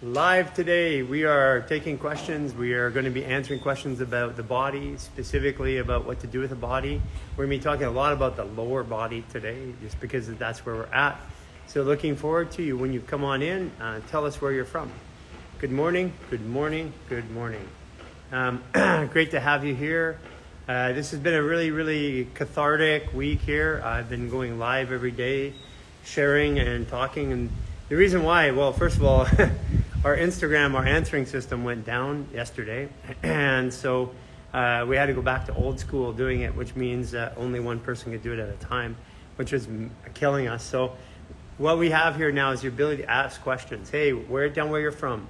Live today, we are taking questions. We are going to be answering questions about the body, specifically about what to do with the body. We're going to be talking a lot about the lower body today, just because that's where we're at. So looking forward to you when you come on in. Tell us where you're from. Good morning, good morning, good morning. Great to have you here. This has been a really, really cathartic week here. I've been going live every day, sharing and talking. And the reason why, well, first of all, our Instagram, our answering system went down yesterday. And so we had to go back to old school doing it, which means only one person could do it at a time, which was killing us. So what we have here now is the ability to ask questions. Hey, write down where you're from.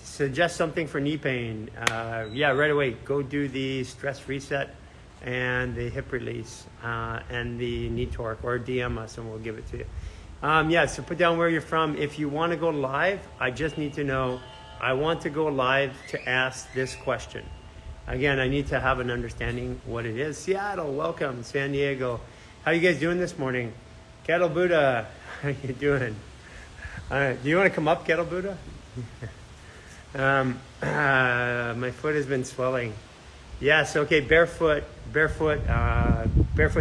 Suggest something for knee pain. Yeah, right away, go do the stress reset and the hip release and the knee torque, or DM us and we'll give it to you. Yeah, so put down where you're from. If you want to go live, I just need to know, I want to go live to ask this question. Again, I need to have an understanding what it is. Seattle, welcome. San Diego. How you guys doing this morning? Kettle Buddha, how you doing? Do you want to come up, Kettle Buddha? My foot has been swelling. Yes, okay, barefoot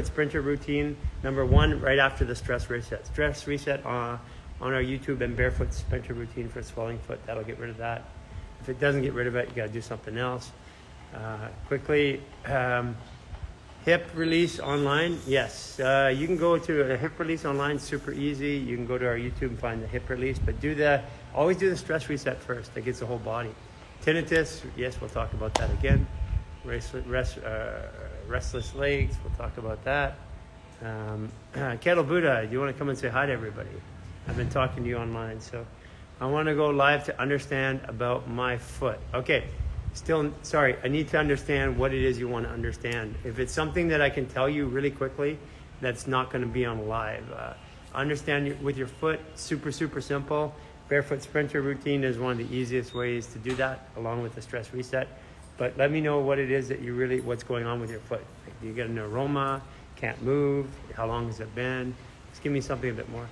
sprinter routine. Number 1, right after the stress reset. Stress reset on our YouTube, and barefoot sprinter routine for swelling foot. That'll get rid of that. If it doesn't get rid of it, you gotta do something else. Quickly, hip release online. Yes, you can go to a hip release online, super easy. You can go to our YouTube and find the hip release, but always do the stress reset first. That gets the whole body. Tinnitus, yes, we'll talk about that again. Restless legs, we'll talk about that. Kettle Buddha, do you want to come and say hi to everybody? I've been talking to you online, so I want to go live to understand about my foot. Okay, sorry, I need to understand what it is you want to understand. If it's something that I can tell you really quickly, that's not going to be on live. Understand with your foot, super, super simple. Barefoot sprinter routine is one of the easiest ways to do that, along with the stress reset. But let me know what it is that what's going on with your foot. Do you get an aroma? Can't move? How long has it been? Just give me something a bit more.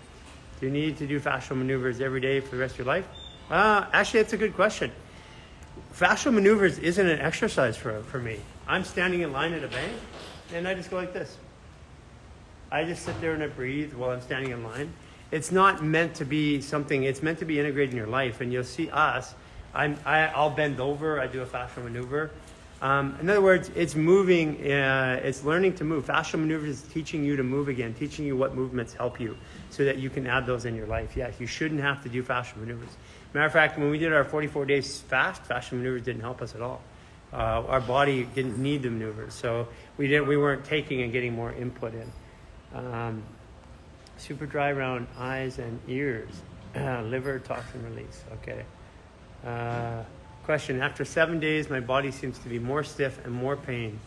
Do you need to do fascial maneuvers every day for the rest of your life? Actually, that's a good question. Fascial maneuvers isn't an exercise for me. I'm standing in line at a bank, and I just go like this. I just sit there and I breathe while I'm standing in line. It's not meant to be something, it's meant to be integrated in your life. And you'll see us, I'll bend over, I do a fascial maneuver. In other words, it's moving, it's learning to move. Fascial maneuvers is teaching you to move again, teaching you what movements help you so that you can add those in your life. Yeah, you shouldn't have to do fascial maneuvers. Matter of fact, when we did our 44 days fast, fascial maneuvers didn't help us at all. Our body didn't need the maneuvers, so we weren't taking and getting more input in. Super dry around eyes and ears. Liver toxin release. Okay. Question. After 7 days, my body seems to be more stiff and more pain.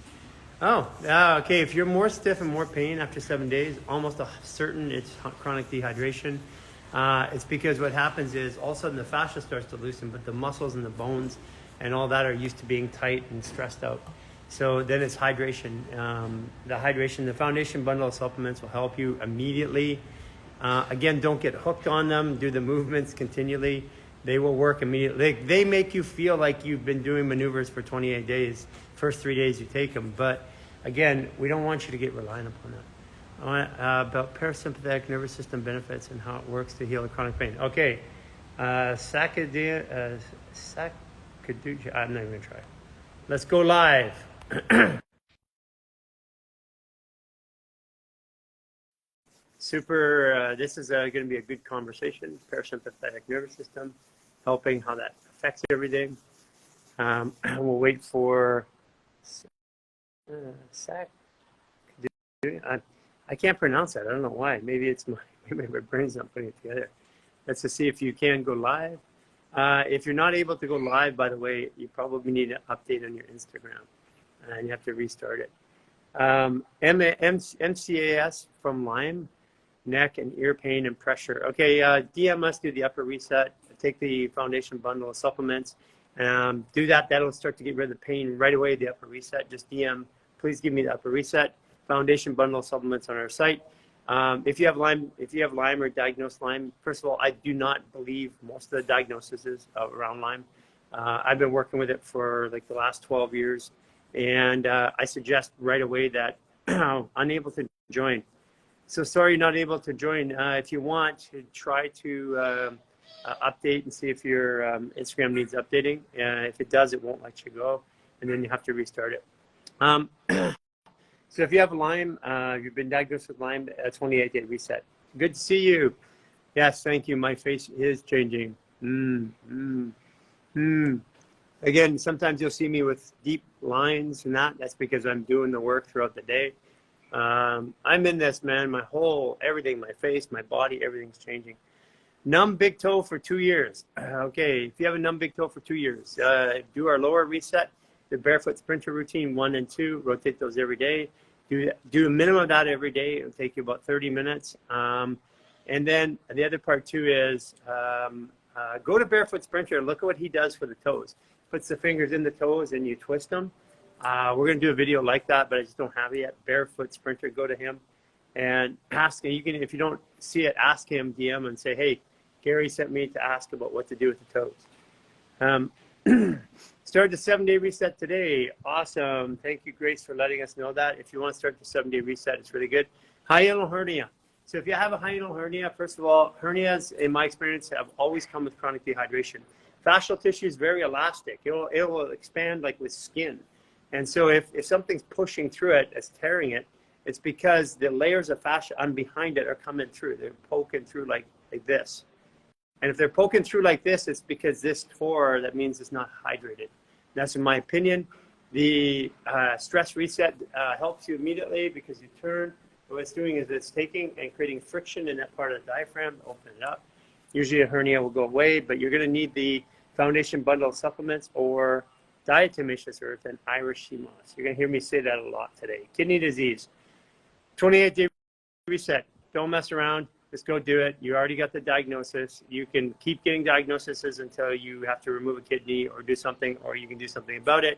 Okay. If you're more stiff and more pain after 7 days, almost certain it's chronic dehydration. It's because what happens is all of a sudden the fascia starts to loosen, but the muscles and the bones and all that are used to being tight and stressed out. So then it's hydration. The foundation bundle of supplements will help you immediately. Again, don't get hooked on them. Do the movements continually. They will work immediately. They make you feel like you've been doing maneuvers for 28 days. First 3 days you take them. But again, we don't want you to get reliant upon that. About parasympathetic nervous system benefits and how it works to heal the chronic pain. Okay. Sakaduja. I'm not even going to try. Let's go live. Super, this is going to be a good conversation. Parasympathetic nervous system, helping how that affects everything. We'll wait for I can't pronounce that. I don't know why. Maybe my brain's not putting it together. Let's just see if you can go live. If you're not able to go live, by the way, you probably need an update on your Instagram. And you have to restart it. MCAS from Lyme, neck and ear pain and pressure. Okay, DM us, do the upper reset, take the foundation bundle of supplements, do that. That'll start to get rid of the pain right away, the upper reset. Just DM, please give me the upper reset. Foundation bundle of supplements on our site. If you have Lyme or diagnosed Lyme, first of all, I do not believe most of the diagnoses around Lyme. I've been working with it for like the last 12 years, and I suggest right away that unable to join. So sorry you're not able to join. If you want to try to update and see if your Instagram needs updating. If it does, it won't let you go, and then you have to restart it. So if you have Lyme, you've been diagnosed with Lyme, a 28-day reset. Good to see you. Yes, thank you. My face is changing. Again, sometimes you'll see me with deep lines and that's because I'm doing the work throughout the day. I'm in this, man. Everything, my face, my body, everything's changing. Numb big toe for 2 years. Okay, if you have a numb big toe for 2 years, do our lower reset, the barefoot sprinter routine 1 and 2, rotate those every day. Do a minimum of that every day. It'll take you about 30 minutes. And then the other part too is go to Barefoot Sprinter. Look at what he does for the toes. Puts the fingers in the toes and you twist them. We're going to do a video like that, but I just don't have it yet. Barefoot Sprinter, go to him and ask him. You can, if you don't see it, ask him, DM, and say, hey, Gary sent me to ask about what to do with the toes. Start the 7-day reset today. Awesome. Thank you, Grace, for letting us know that. If you want to start the 7-day reset, it's really good. Hiatal hernia. So if you have a hiatal hernia, first of all, hernias, in my experience, have always come with chronic dehydration. Fascial tissue is very elastic. It will expand like with skin. And so if something's pushing through it, it's tearing it, it's because the layers of fascia on behind it are coming through. They're poking through like this. And if they're poking through like this, it's because this tore, that means it's not hydrated. That's in my opinion. The stress reset helps you immediately because you turn. What it's doing is it's taking and creating friction in that part of the diaphragm to open it up. Usually a hernia will go away, but you're going to need the foundation bundle of supplements or diatomaceous earth and Irish sea moss. You're going to hear me say that a lot today. Kidney disease, 28-day reset. Don't mess around. Just go do it. You already got the diagnosis. You can keep getting diagnoses until you have to remove a kidney or do something, or you can do something about it.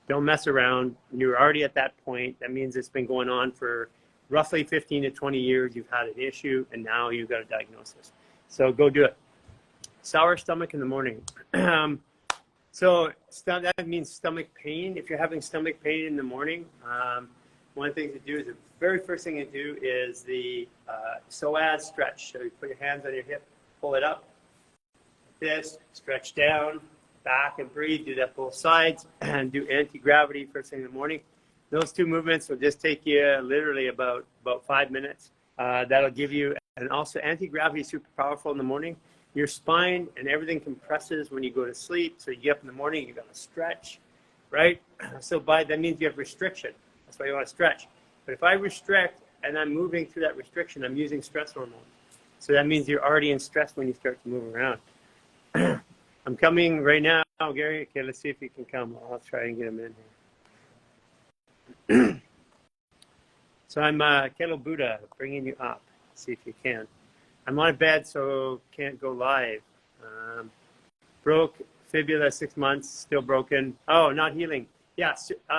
Don't mess around. You're already at that point. That means it's been going on for roughly 15 to 20 years. You've had an issue, and now you've got a diagnosis. So go do it. Sour stomach in the morning. So that means stomach pain. If you're having stomach pain in the morning, one thing to do is the very first thing to do is the psoas stretch. So you put your hands on your hip, pull it up, this, stretch down, back and breathe. Do that both sides and do anti-gravity first thing in the morning. Those two movements will just take you literally about 5 minutes. That'll give you, and also anti-gravity is super powerful in the morning. Your spine and everything compresses when you go to sleep. So you get up in the morning, you got to stretch, right? So that means you have restriction. That's why you want to stretch. But if I restrict and I'm moving through that restriction, I'm using stress hormones. So that means you're already in stress when you start to move around. I'm coming right now, Gary. Okay, let's see if you can come. I'll try and get him in here. So I'm Kettle Buddha, bringing you up. See if you can. I'm on a bed, so can't go live. Broke fibula 6 months, still broken. Oh, not healing. Yeah,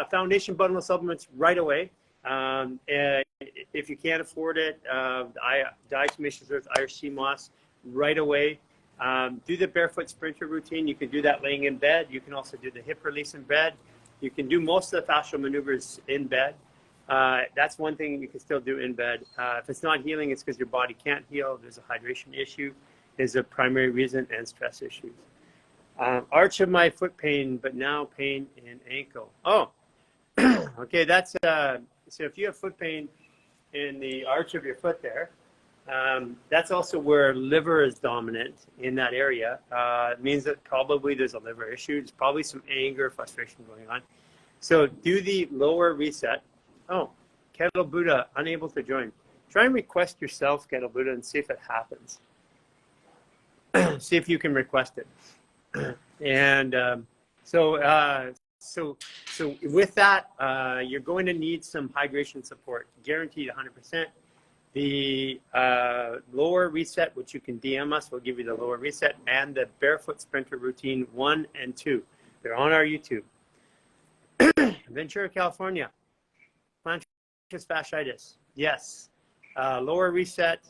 foundation bundle supplements right away. If you can't afford it, diatomaceous earth, Irish sea moss right away. Do the barefoot sprinter routine. You can do that laying in bed. You can also do the hip release in bed. You can do most of the fascial maneuvers in bed. That's one thing you can still do in bed. If it's not healing, it's because your body can't heal. There's a hydration issue is a primary reason, and stress issues. Arch of my foot pain, but now pain in ankle. Oh, okay, that's, so if you have foot pain in the arch of your foot there, that's also where liver is dominant in that area. It means that probably there's a liver issue. There's probably some anger, frustration going on. So do the lower reset. Oh, Kettle Buddha, unable to join. Try and request yourself, Kettle Buddha, and see if it happens. See if you can request it. And so with that, you're going to need some hydration support, guaranteed 100%. The lower reset, which you can DM us, will give you the lower reset, and the barefoot sprinter routine 1 and 2. They're on our YouTube. Ventura, California. Plantar fasciitis. Yes. lower reset,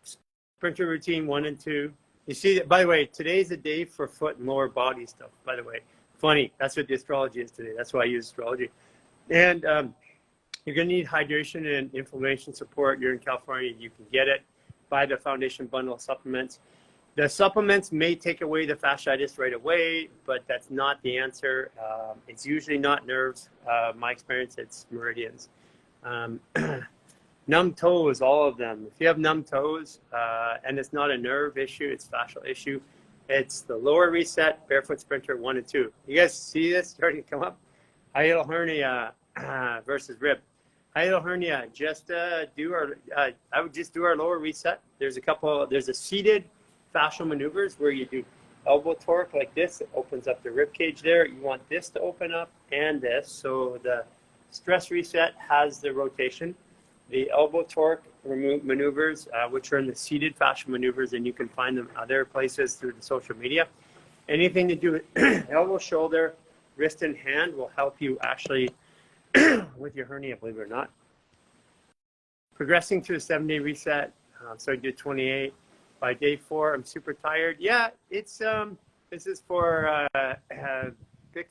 sprinter routine 1 and 2. You see that, by the way, today's the day for foot and lower body stuff, by the way. Funny, that's what the astrology is today. That's why I use astrology. And you're going to need hydration and inflammation support. You're in California, you can get it. Buy the foundation bundle of supplements. The supplements may take away the fasciitis right away, but that's not the answer. It's usually not nerves. My experience, it's meridians. Numb toes, all of them. If you have numb toes, and it's not a nerve issue, it's fascial issue, it's the lower reset, barefoot sprinter 1 and 2. You guys see this starting to come up? Hiatal hernia versus rib. Hiatal hernia, just do our, I would just do our lower reset. There's a seated fascial maneuvers where you do elbow torque like this. It opens up the rib cage there. You want this to open up and this. So the stress reset has the rotation. The elbow torque maneuvers, which are in the seated fascial maneuvers, and you can find them other places through the social media. Anything to do with elbow, shoulder, wrist, and hand will help you actually with your hernia, believe it or not. Progressing to a 7-day reset. So I did 28. By day 4, I'm super tired. Yeah, it's this is for Hick,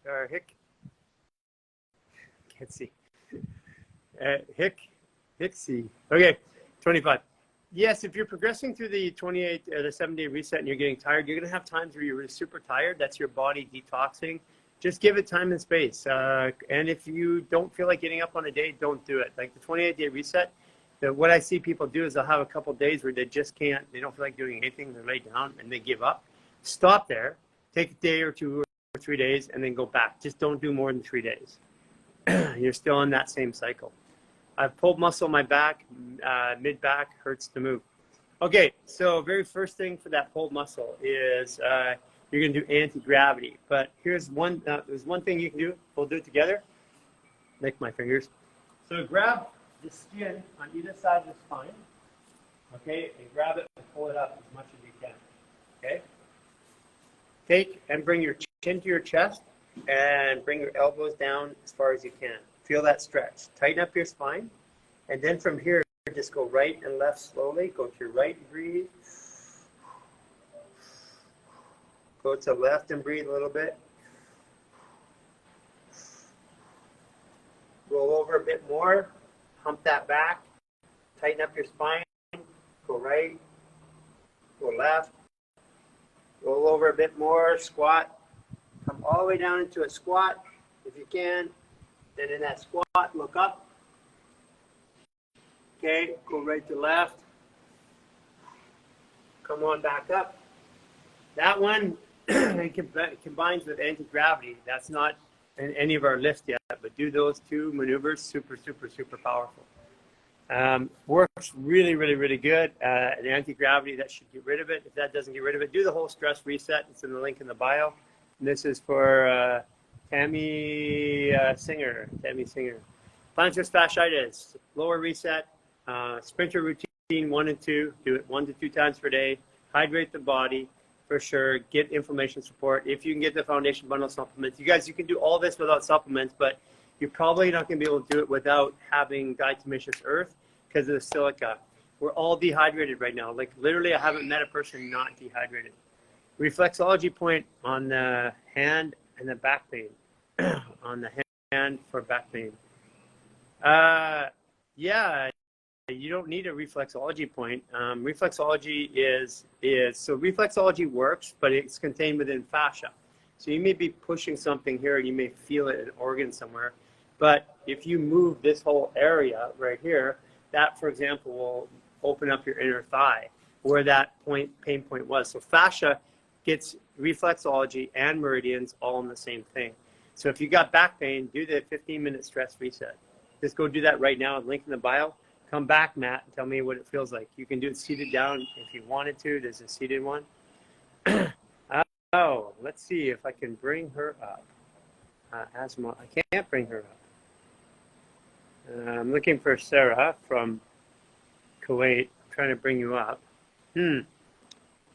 or Hick. Can't see. Hicksy. Okay, 25. Yes, if you're progressing through the 28, the 7-day reset, and you're getting tired, you're gonna have times where you're really super tired. That's your body detoxing. Just give it time and space. And if you don't feel like getting up on a day, don't do it. Like the 28-day reset. What I see people do is they'll have a couple of days where they just can't, they don't feel like doing anything, they lay down and they give up. Stop there, take a day or 2 or 3 days, and then go back. Just don't do more than 3 days. You're still in that same cycle. I've pulled muscle in my back, mid-back, hurts to move. Okay, so very first thing for that pulled muscle is you're gonna do anti-gravity. But here's there's one thing you can do. We'll do it together. Lick my fingers. So grab the skin on either side of the spine, okay, and grab it and pull it up as much as you can, okay? Take and bring your chin to your chest and bring your elbows down as far as you can. Feel that stretch. Tighten up your spine, and then from here, just go right and left slowly. Go to your right and breathe. Go to left and breathe a little bit. Roll over a bit more. Hump that back, tighten up your spine, go right, go left, roll over a bit more, squat, come all the way down into a squat if you can, then in that squat, look up, okay, go right to left, come on back up. That one combines with anti-gravity. That's not in any of our lifts yet, but do those 2 maneuvers, super, super, super powerful. Works really, really, really good. The anti-gravity, that should get rid of it. If that doesn't get rid of it, do the whole stress reset. It's in the link in the bio. And this is for Tammy Singer. Plantar fasciitis, lower reset, sprinter routine 1 and 2. Do it 1 to 2 times per day. Hydrate the body. For sure, get inflammation support. If you can get the foundation bundle supplements, you guys, you can do all this without supplements, but you're probably not going to be able to do it without having diatomaceous earth because of the silica. We're all dehydrated right now. Like literally, I haven't met a person not dehydrated. Reflexology point on the hand and the back pain. On the hand for back pain. Yeah. You don't need a reflexology point. Reflexology so reflexology works, but it's contained within fascia. So you may be pushing something here and you may feel it in an organ somewhere. But if you move this whole area right here, that, for example, will open up your inner thigh where that pain point was. So fascia gets reflexology and meridians all in the same thing. So if you got back pain, do the 15-minute stress reset. Just go do that right now. Link in the bio. Come back, Matt, and tell me what it feels like. You can do it seated down if you wanted to. There's a seated one. Oh, let's see if I can bring her up. Asma, I can't bring her up. I'm looking for Sarah from Kuwait. I'm trying to bring you up. Can't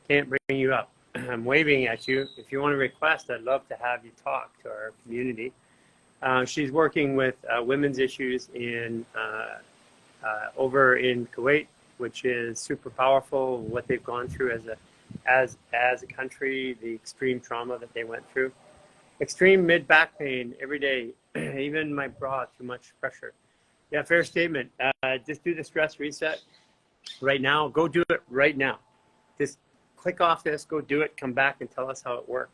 bring you up. I'm waving at you. If you want to request, I'd love to have you talk to our community. She's working with women's issues in over in Kuwait, which is super powerful. What they've gone through as a country, the extreme trauma that they went through, extreme mid back pain every day, even my bra, too much pressure. Yeah, fair statement. Just do the stress reset right now. Go do it right now. Just click off this, go do it, come back and tell us how it worked.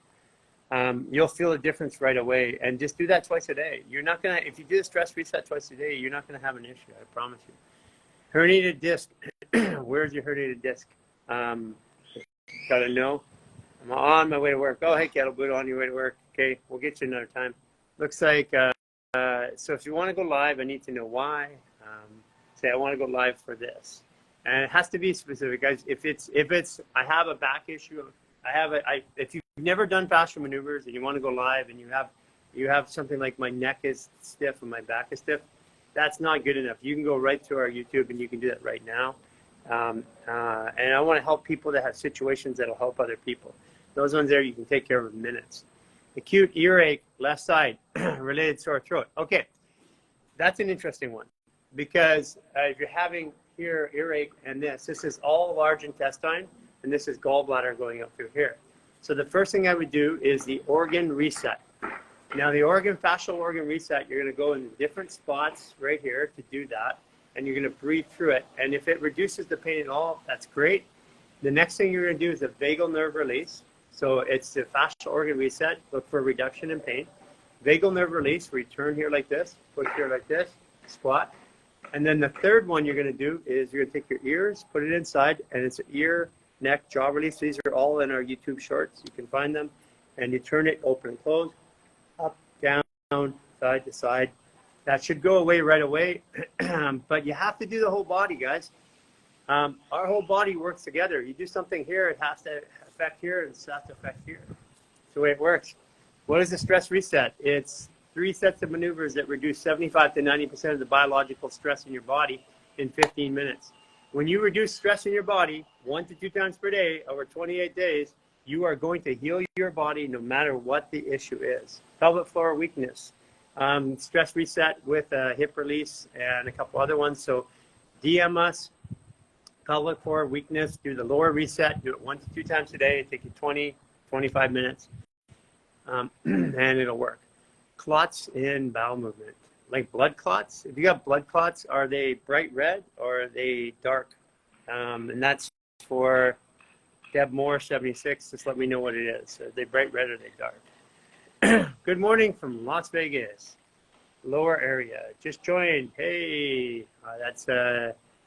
You'll feel a difference right away, and just do that twice a day. You're not gonna, if you do the stress reset twice a day, you're not gonna have an issue, I promise you. Herniated disc, where's your herniated disc? Gotta know. I'm on my way to work. Oh, hey, Kettle Buddha, on your way to work. Okay, we'll get you another time. Looks like, so if you wanna go live, I need to know why. Say, I wanna go live for this. And it has to be specific, guys. If it's, I have a back issue, if you've never done fascial maneuvers and you want to go live and you have something like my neck is stiff and my back is stiff, that's not good enough. You can go right to our YouTube and you can do that right now. And I want to help people that have situations that'll help other people. Those ones there you can take care of in minutes. Acute earache, left side, related sore throat. Okay, that's an interesting one because if you're having earache and this is all large intestine and this is gallbladder going up through here. So the first thing I would do is the organ reset. Now the fascial organ reset, you're going to go in different spots right here to do that, and you're going to breathe through it. And if it reduces the pain at all, that's great. The next thing you're going to do is a vagal nerve release. So it's the fascial organ reset, look for reduction in pain. Vagal nerve release, where you turn here like this, push here like this, squat. And then the third one you're going to do is you're going to take your ears, put it inside, and it's an ear, neck, jaw release. These are all in our YouTube shorts. You can find them. And you turn it open and close, up, down, side to side. That should go away right away. But you have to do the whole body, guys. Our whole body works together. You do something here, it has to affect here, and it has to affect here. That's the way it works. What is the stress reset? It's 3 sets of maneuvers that reduce 75 to 90% of the biological stress in your body in 15 minutes. When you reduce stress in your body 1 to 2 times per day over 28 days, you are going to heal your body no matter what the issue is. Pelvic floor weakness, stress reset with a hip release and a couple other ones. So DM us, pelvic floor weakness, do the lower reset, do it 1 to 2 times a day, it'll take you 20, 25 minutes, and it'll work. Clots in bowel movement, like blood clots. If you got blood clots, are they bright red or are they dark? And that's for Deb Moore 76. Just let me know what it is. Are they bright red or are they dark? Good morning from Las Vegas, lower area. Just joined. Hey, that's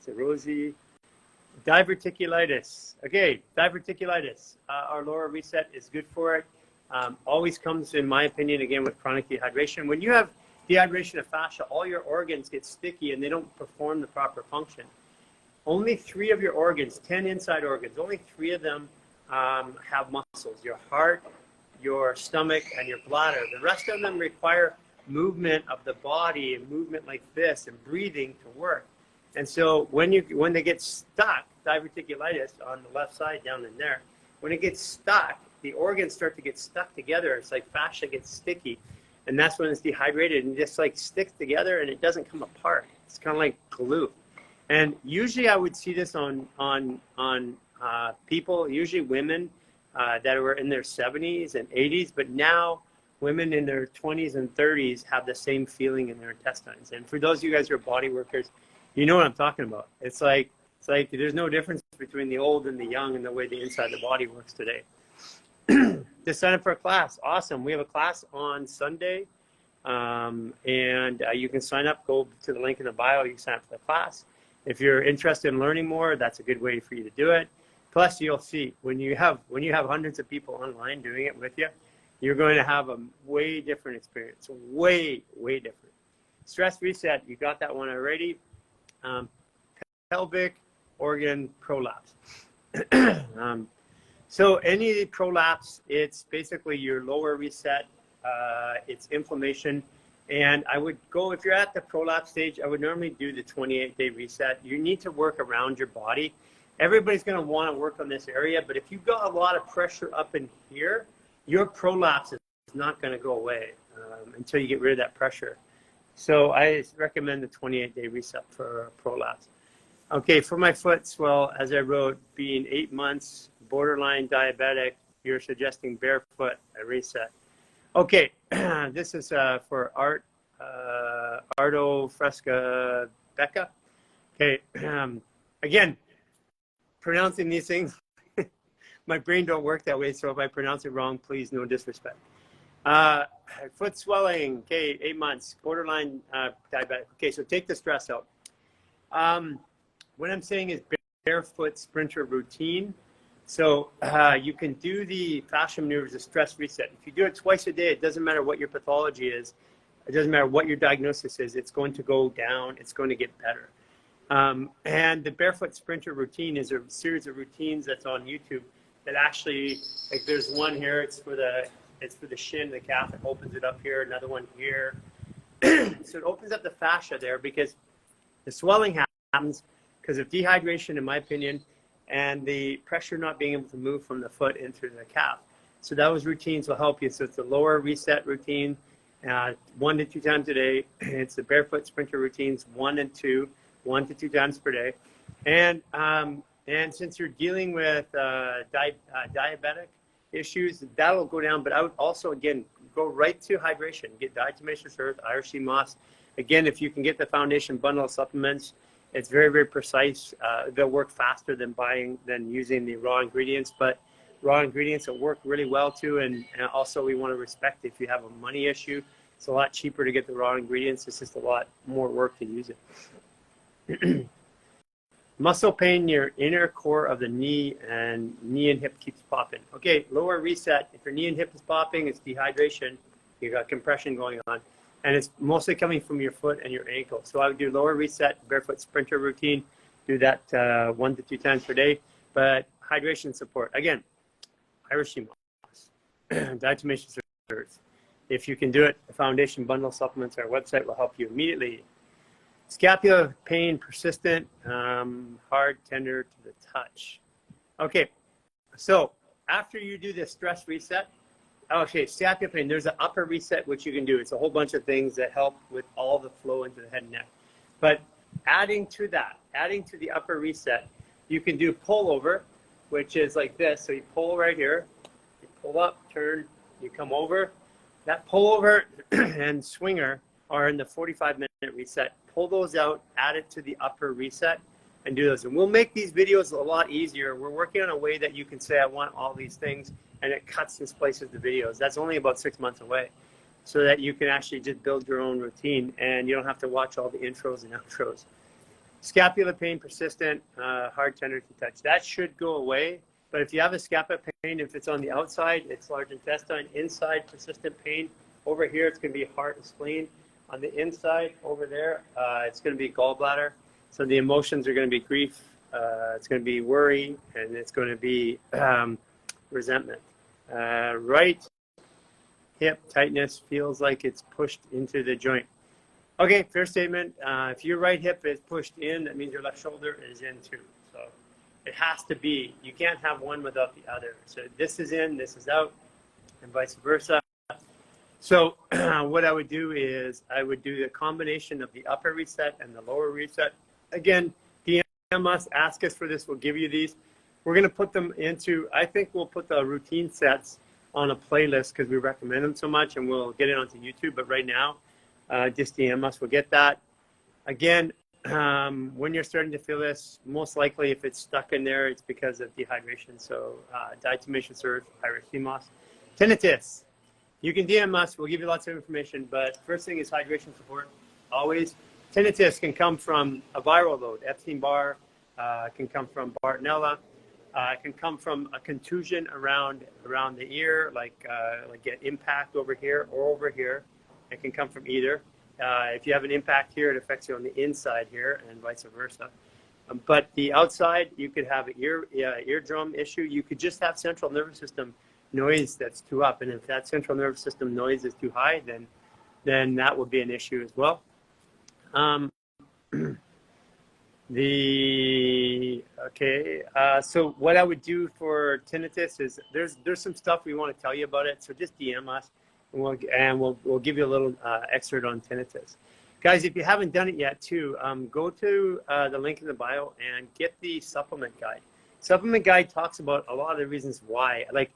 Rosie. Diverticulitis. Okay, diverticulitis. Our lower reset is good for it. Always comes, in my opinion, again, with chronic dehydration. When you have dehydration of fascia, all your organs get sticky and they don't perform the proper function. Only 3 of your organs, 10 inside organs, only 3 of them have muscles. Your heart, your stomach, and your bladder. The rest of them require movement of the body and movement like this and breathing to work. And so when they get stuck, diverticulitis on the left side down in there, when it gets stuck, the organs start to get stuck together. It's like fascia gets sticky, and that's when it's dehydrated and just like sticks together and it doesn't come apart. It's kind of like glue. And usually I would see this on people, usually women that were in their 70s and 80s, but now women in their 20s and 30s have the same feeling in their intestines. And for those of you guys who are body workers, you know what I'm talking about. It's like there's no difference between the old and the young in the way the inside of the body works today. Just sign up for a class. Awesome. We have a class on Sunday, and you can sign up. Go to the link in the bio. You can sign up for the class. If you're interested in learning more, that's a good way for you to do it. Plus, you'll see when you have hundreds of people online doing it with you, you're going to have a way different experience. Way different. Stress reset. You got that one already. Pelvic organ prolapse. So any prolapse, it's basically your lower reset, it's inflammation. And I would go, if you're at the prolapse stage, I would normally do the 28-day reset. You need to work around your body. Everybody's going to want to work on this area, but if you've got a lot of pressure up in here, your prolapse is not going to go away until you get rid of that pressure. So I recommend the 28-day reset for prolapse. Okay, for my foot swell, as I wrote, being 8 months, borderline diabetic, you're suggesting barefoot, a reset. Okay, this is for Ardo Fresca Becca. Okay, again, pronouncing these things, my brain don't work that way, so if I pronounce it wrong, please, no disrespect. Foot swelling, okay, 8 months, borderline diabetic. Okay, so take the stress out. What I'm saying is barefoot sprinter routine. So you can do the fascia maneuvers, the stress reset. If you do it twice a day, it doesn't matter what your pathology is. It doesn't matter what your diagnosis is. It's going to go down. It's going to get better. And the barefoot sprinter routine is a series of routines that's on YouTube that actually, like there's one here, it's for the shin, the calf, it opens it up here, another one here. So it opens up the fascia there because the swelling happens because of dehydration, in my opinion, and the pressure not being able to move from the foot into the calf. So those routines will help you. So it's a lower reset routine, 1 to 2 times a day. It's the barefoot sprinter routines, 1 and 2, 1 to 2 times per day. And since you're dealing with diabetic issues, that'll go down. But I would also, again, go right to hydration. Get diatomaceous earth, Irish sea moss. Again, if you can get the foundation bundle of supplements, it's very, very precise. They'll work faster than using the raw ingredients, but raw ingredients will work really well too. And also we want to respect if you have a money issue, it's a lot cheaper to get the raw ingredients. It's just a lot more work to use it. Muscle pain near inner core of the knee and hip keeps popping. Okay, lower reset. If your knee and hip is popping, it's dehydration. You got compression going on. And it's mostly coming from your foot and your ankle. So I would do lower reset, barefoot sprinter routine, do that 1 to 2 times per day. But hydration support, again, Irish sea moss, diatomaceous earth. If you can do it, the foundation bundle supplements, our website will help you immediately. Scapula pain, persistent, hard, tender to the touch. Okay, so after you do this stress reset, okay, scapula pain, there's an upper reset, which you can do. It's a whole bunch of things that help with all the flow into the head and neck. But adding to the upper reset, you can do pullover, which is like this. So you pull right here, you pull up, turn, you come over. That pullover and swinger are in the 45-minute reset. Pull those out, add it to the upper reset, and do those. And we'll make these videos a lot easier. We're working on a way that you can say, I want all these things, and it cuts and splices the videos. That's only about 6 months away, so that you can actually just build your own routine, and you don't have to watch all the intros and outros. Scapula pain, persistent, hard, tender to touch. That should go away. But if you have a scapula pain, if it's on the outside, it's large intestine. Inside, persistent pain. Over here, it's going to be heart and spleen. On the inside, over there, it's going to be gallbladder. So the emotions are going to be grief, it's going to be worry, and it's going to be resentment. Right hip tightness feels like it's pushed into the joint. Okay, fair statement. If your right hip is pushed in, that means your left shoulder is in too. So it has to be. You can't have one without the other. So this is in, this is out, and vice versa. So what I would do is I would do the combination of the upper reset and the lower reset. Again, DM us, ask us for this. We'll give you these. We're going to put them into, I think we'll put the routine sets on a playlist because we recommend them so much, and we'll get it onto YouTube. But right now, just DM us. We'll get that. Again, when you're starting to feel this, most likely if it's stuck in there, it's because of dehydration. So diatomaceous earth, Irish sea moss. Tinnitus. You can DM us. We'll give you lots of information. But first thing is hydration support. Always. Tinnitus can come from a viral load. Epstein-Barr can come from Bartonella. It can come from a contusion around the ear, like an impact over here or over here. It can come from either. If you have an impact here, it affects you on the inside here, and vice versa. But the outside, you could have an eardrum issue. You could just have central nervous system noise that's too up, and if that central nervous system noise is too high, then that would be an issue as well. So what I would do for tinnitus is there's some stuff we want to tell you about it. So just DM us, and we'll give you a little excerpt on tinnitus. Guys, if you haven't done it yet too, go to the link in the bio and get the supplement guide. Supplement guide talks about a lot of the reasons why. Like,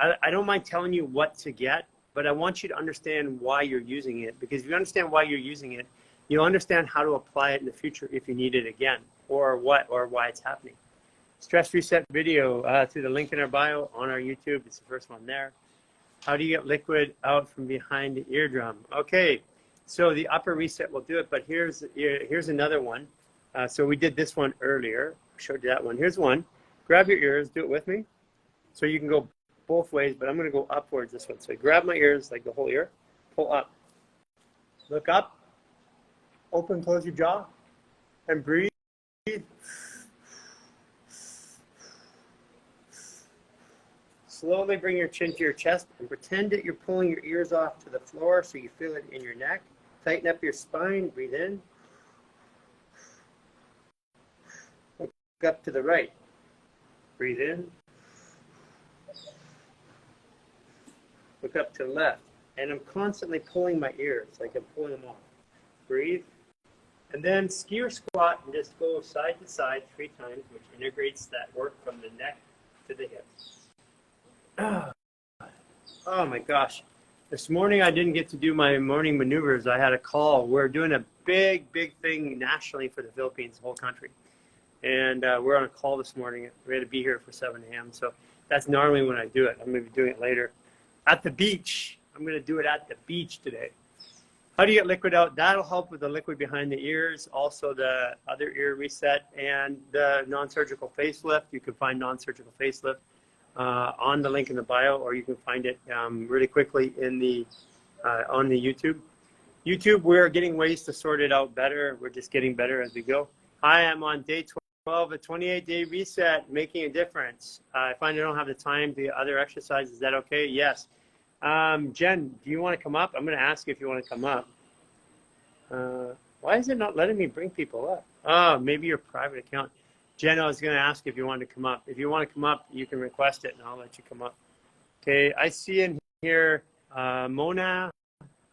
I don't mind telling you what to get, but I want you to understand why you're using it, because if you understand why you're using it, you'll understand how to apply it in the future if you need it again, or why it's happening. Stress reset video through the link in our bio on our YouTube. It's the first one there. How do you get liquid out from behind the eardrum? Okay, so the upper reset will do it, but here's another one. So we did this one earlier. I showed you that one. Here's one. Grab your ears. Do it with me. So you can go both ways, but I'm going to go upwards this one. So grab my ears, like the whole ear. Pull up. Look up. Open, close your jaw, and breathe. Slowly bring your chin to your chest and pretend that you're pulling your ears off to the floor so you feel it in your neck. Tighten up your spine. Breathe in. Look up to the right. Breathe in. Look up to the left. And I'm constantly pulling my ears, like I'm pulling them off. Breathe. And then ski or squat and just go side to side 3 times, which integrates that work from the neck to the hips. Oh my gosh. This morning I didn't get to do my morning maneuvers. I had a call. We're doing a big thing nationally for the Philippines, the whole country. And we're on a call this morning. We had to be here for 7 a.m. So that's normally when I do it. I'm going to be doing it later. At the beach. I'm going to do it at the beach today. How do you get liquid out? That'll help with the liquid behind the ears, also the other ear reset, and the non-surgical facelift. You can find non-surgical facelift on the link in the bio, or you can find it really quickly in the on the YouTube. YouTube, we're getting ways to sort it out better. We're just getting better as we go. I am on day 12, a 28-day reset, making a difference. I find I don't have the time to do other exercises. Is that okay? Yes. Jen, do you want to come up? I'm going to ask you if you want to come up. Why is it not letting me bring people up? Oh, maybe your private account. Jen, I was going to ask if you wanted to come up. If you want to come up, you can request it, and I'll let you come up. Okay, I see in here Mona,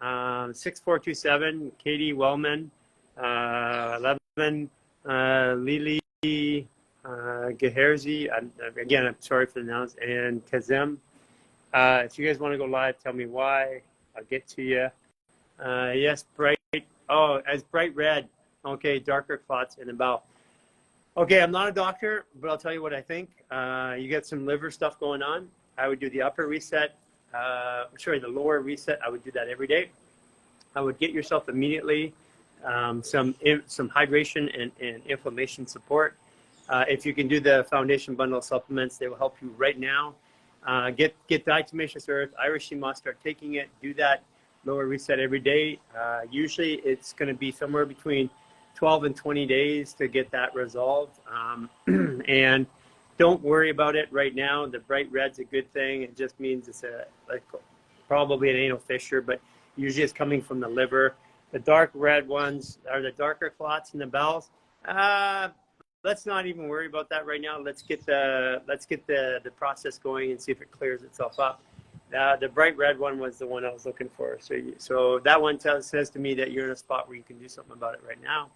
6427, Katie Wellman, 11, Lily Geherzi, again, I'm sorry for the names, and Kazem. If you guys want to go live, tell me why. I'll get to you. Yes, bright. Oh, as bright red. Okay, darker clots in the bowel. Okay, I'm not a doctor, but I'll tell you what I think. You get some liver stuff going on. I would do the upper reset. The lower reset. I would do that every day. I would get yourself immediately some hydration and inflammation support. If you can do the foundation bundle supplements, they will help you right now. Get diatomaceous earth, Irish sea moss, start taking it, do that lower reset every day. Usually it's going to be somewhere between 12 and 20 days to get that resolved. And don't worry about it right now. The bright red's a good thing. It just means it's probably an anal fissure, but usually it's coming from the liver. The dark red ones are the darker clots in the bowels. Let's not even worry about that right now. Let's get the process going and see if it clears itself up. The bright red one was the one I was looking for. So that one says to me that you're in a spot where you can do something about it right now.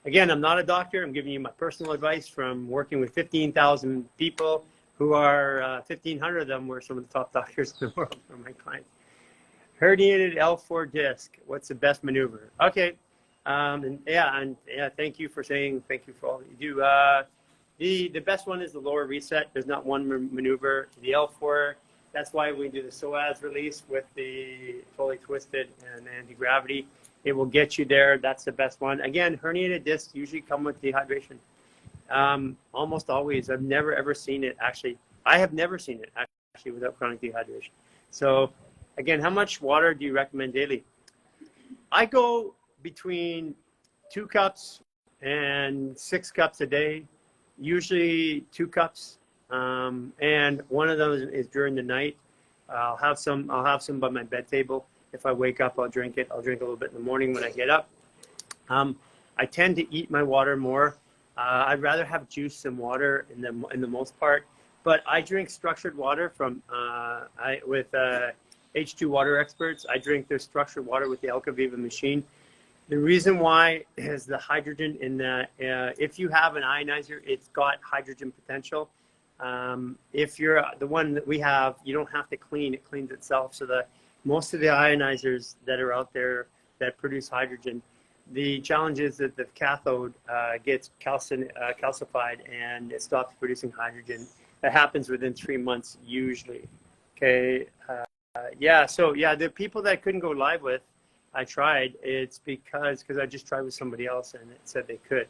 Again, I'm not a doctor. I'm giving you my personal advice from working with 15,000 people who are 1,500 of them were some of the top doctors in the world for my clients. Herniated L4 disc. What's the best maneuver? Okay. Thank you for saying, thank you for all that you do. The best one is the lower reset. There's not one maneuver. The L4, that's why we do the psoas release with the fully twisted and anti-gravity. It will get you there. That's the best one. Again, herniated discs usually come with dehydration. Almost always. I've never ever seen it actually. I have never seen it actually without chronic dehydration. So again, how much water do you recommend daily? I go between 2 cups and 6 cups a day, usually 2 cups, and one of those is during the night. I'll have some by my bed table. If I wake up, I'll drink it. I'll drink a little bit in the morning when I get up. I tend to eat my water more. I'd rather have juice than water in the most part, but I drink structured water from with H2 water experts. I drink their structured water with the Alkaviva machine. The reason why is the hydrogen in the, if you have an ionizer, it's got hydrogen potential. If you're the one that we have, you don't have to clean, it cleans itself. So most of the ionizers that are out there that produce hydrogen, the challenge is that the cathode gets calcified and it stops producing hydrogen. That happens within 3 months usually. Okay. So the people that I couldn't go live with, I tried. It's because I just tried with somebody else and it said they could.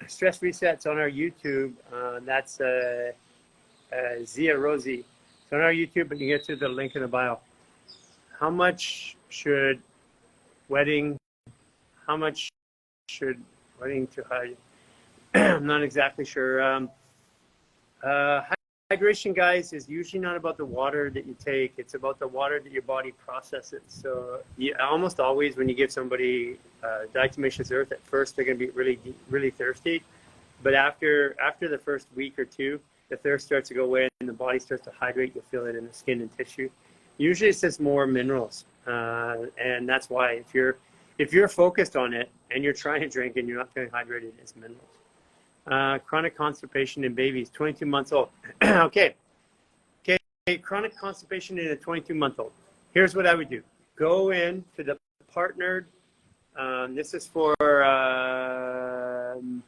Stress resets on our YouTube. That's Zia Rosie. It's on our YouTube, but you get to the link in the bio. How much should wedding to hide? I'm not exactly sure. Hydration, guys, is usually not about the water that you take. It's about the water that your body processes. So almost always when you give somebody diatomaceous earth, at first they're going to be really, really thirsty. But after the first week or two, the thirst starts to go away and the body starts to hydrate. You'll feel it in the skin and tissue. Usually it's just more minerals. And that's why if you're focused on it and you're trying to drink and you're not feeling hydrated, it's minerals. Chronic constipation in babies, 22 months old. Okay, chronic constipation in a 22-month-old. Here's what I would do. Go in to the partnered, this is for, I'm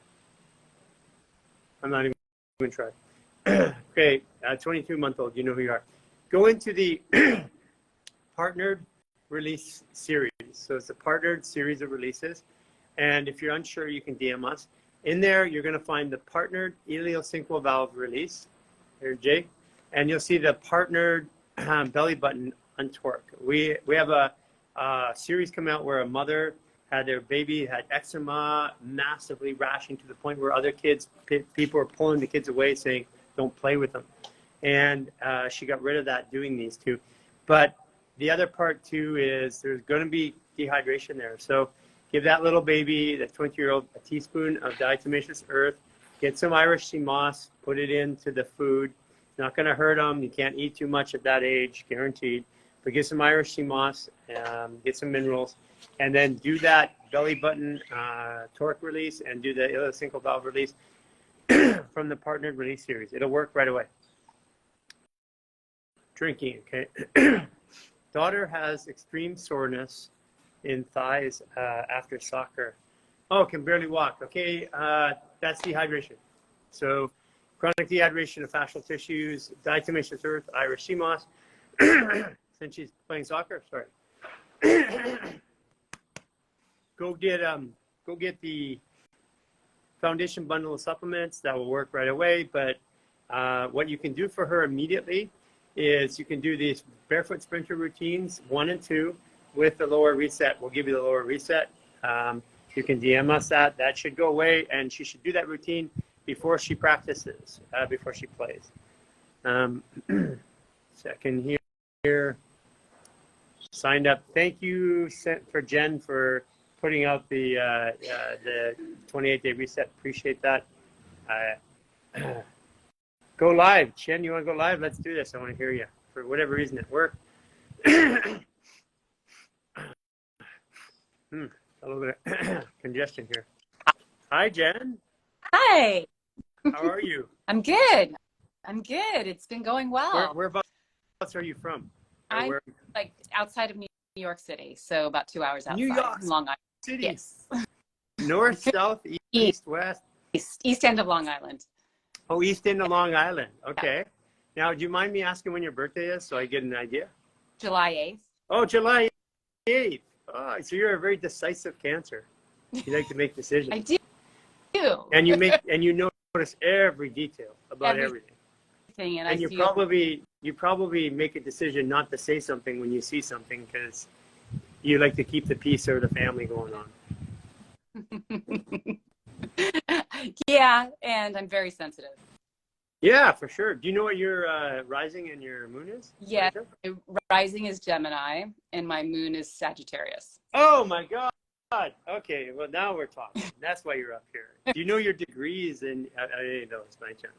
not even going to try. Okay, 22-month-old, you know who you are. Go into the partnered release series. So it's a partnered series of releases. And if you're unsure, you can DM us. In there, you're going to find the partnered ileocinqual valve release, here, Jake, and you'll see the partnered belly button untorque. We have a series come out where a mother had their baby, had eczema, massively rashing to the point where other kids, people were pulling the kids away saying, don't play with them. And she got rid of that doing these two. But the other part too is there's going to be dehydration there. So give that little baby, the 20-year-old, a teaspoon of diatomaceous earth. Get some Irish sea moss, put it into the food. It's not going to hurt them. You can't eat too much at that age, guaranteed. But get some Irish sea moss, get some minerals, and then do that belly button torque release and do the ileocinqual valve release from the partnered release series. It'll work right away. Drinking, okay. Daughter has extreme soreness in thighs after soccer. Oh, can barely walk. Okay, that's dehydration. So chronic dehydration of fascial tissues, diatomaceous earth, Irish sea moss. Since she's playing soccer, sorry. Go get the foundation bundle of supplements. That will work right away. But what you can do for her immediately is you can do these barefoot sprinter routines 1 and 2. With the lower reset. We'll give you the lower reset. You can DM us that. That should go away, and she should do that routine before she practices, before she plays. Second here. Signed up. Thank you for Jen for putting out the 28-day reset. Appreciate that. Go live. Jen, you want to go live? Let's do this. I want to hear you. For whatever reason at work. A little bit of congestion here. Hi, Jen. Hi. How are you? I'm good. It's been going well. Whereabouts are you from? I'm like outside of New York City, so about 2 hours outside. New York Long Island. City. Yes. North, south, east, west? East end of Long Island. Oh, east end of Long Island. Okay. Now, do you mind me asking when your birthday is so I get an idea? July 8th. Oh, July 8th. Oh, so you're a very decisive Cancer. You like to make decisions. I do. And you notice every detail about everything. And you probably make a decision not to say something when you see something because you like to keep the peace or the family going on. Yeah, and I'm very sensitive. Yeah, for sure. Do you know what your rising and your moon is? Yeah, my rising is Gemini and my moon is Sagittarius. Oh my God. Okay, well now we're talking. That's why you're up here. Do you know your degrees in any of those by chance?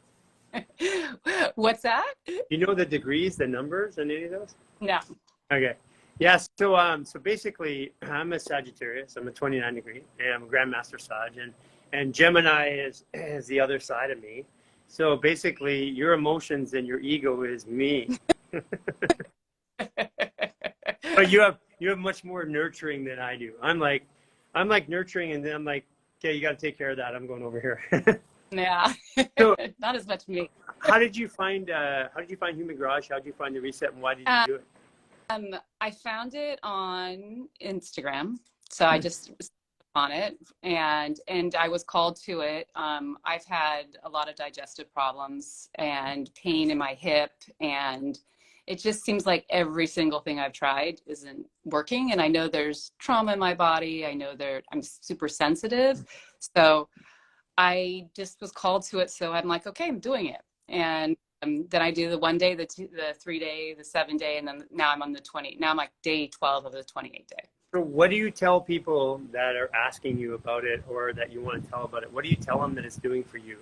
What's that? Do you know the degrees, the numbers in any of those? No. Okay. Yeah, so basically, I'm a Sagittarius. I'm a 29 degree, and I'm a Grandmaster Sag, and Gemini is the other side of me. So basically, your emotions and your ego is me. But you have much more nurturing than I do. I'm like nurturing, and then I'm like, okay, you got to take care of that. I'm going over here. Yeah, So not as much me. how did you find Human Garage? How did you find the reset, and why did you do it? I found it on Instagram, so I just on it, and I was called to it. I've had a lot of digestive problems and pain in my hip, and it just seems like every single thing I've tried isn't working. And I know there's trauma in my body. I know I'm super sensitive, so I just was called to it. So I'm like, okay, I'm doing it, and then I do the 1 day, the 3 day, the 7 day, and then now I'm on the 20. Now I'm like day 12 of the 28 day. So what do you tell people that are asking you about it, or that you want to tell about it? What do you tell them that it's doing for you?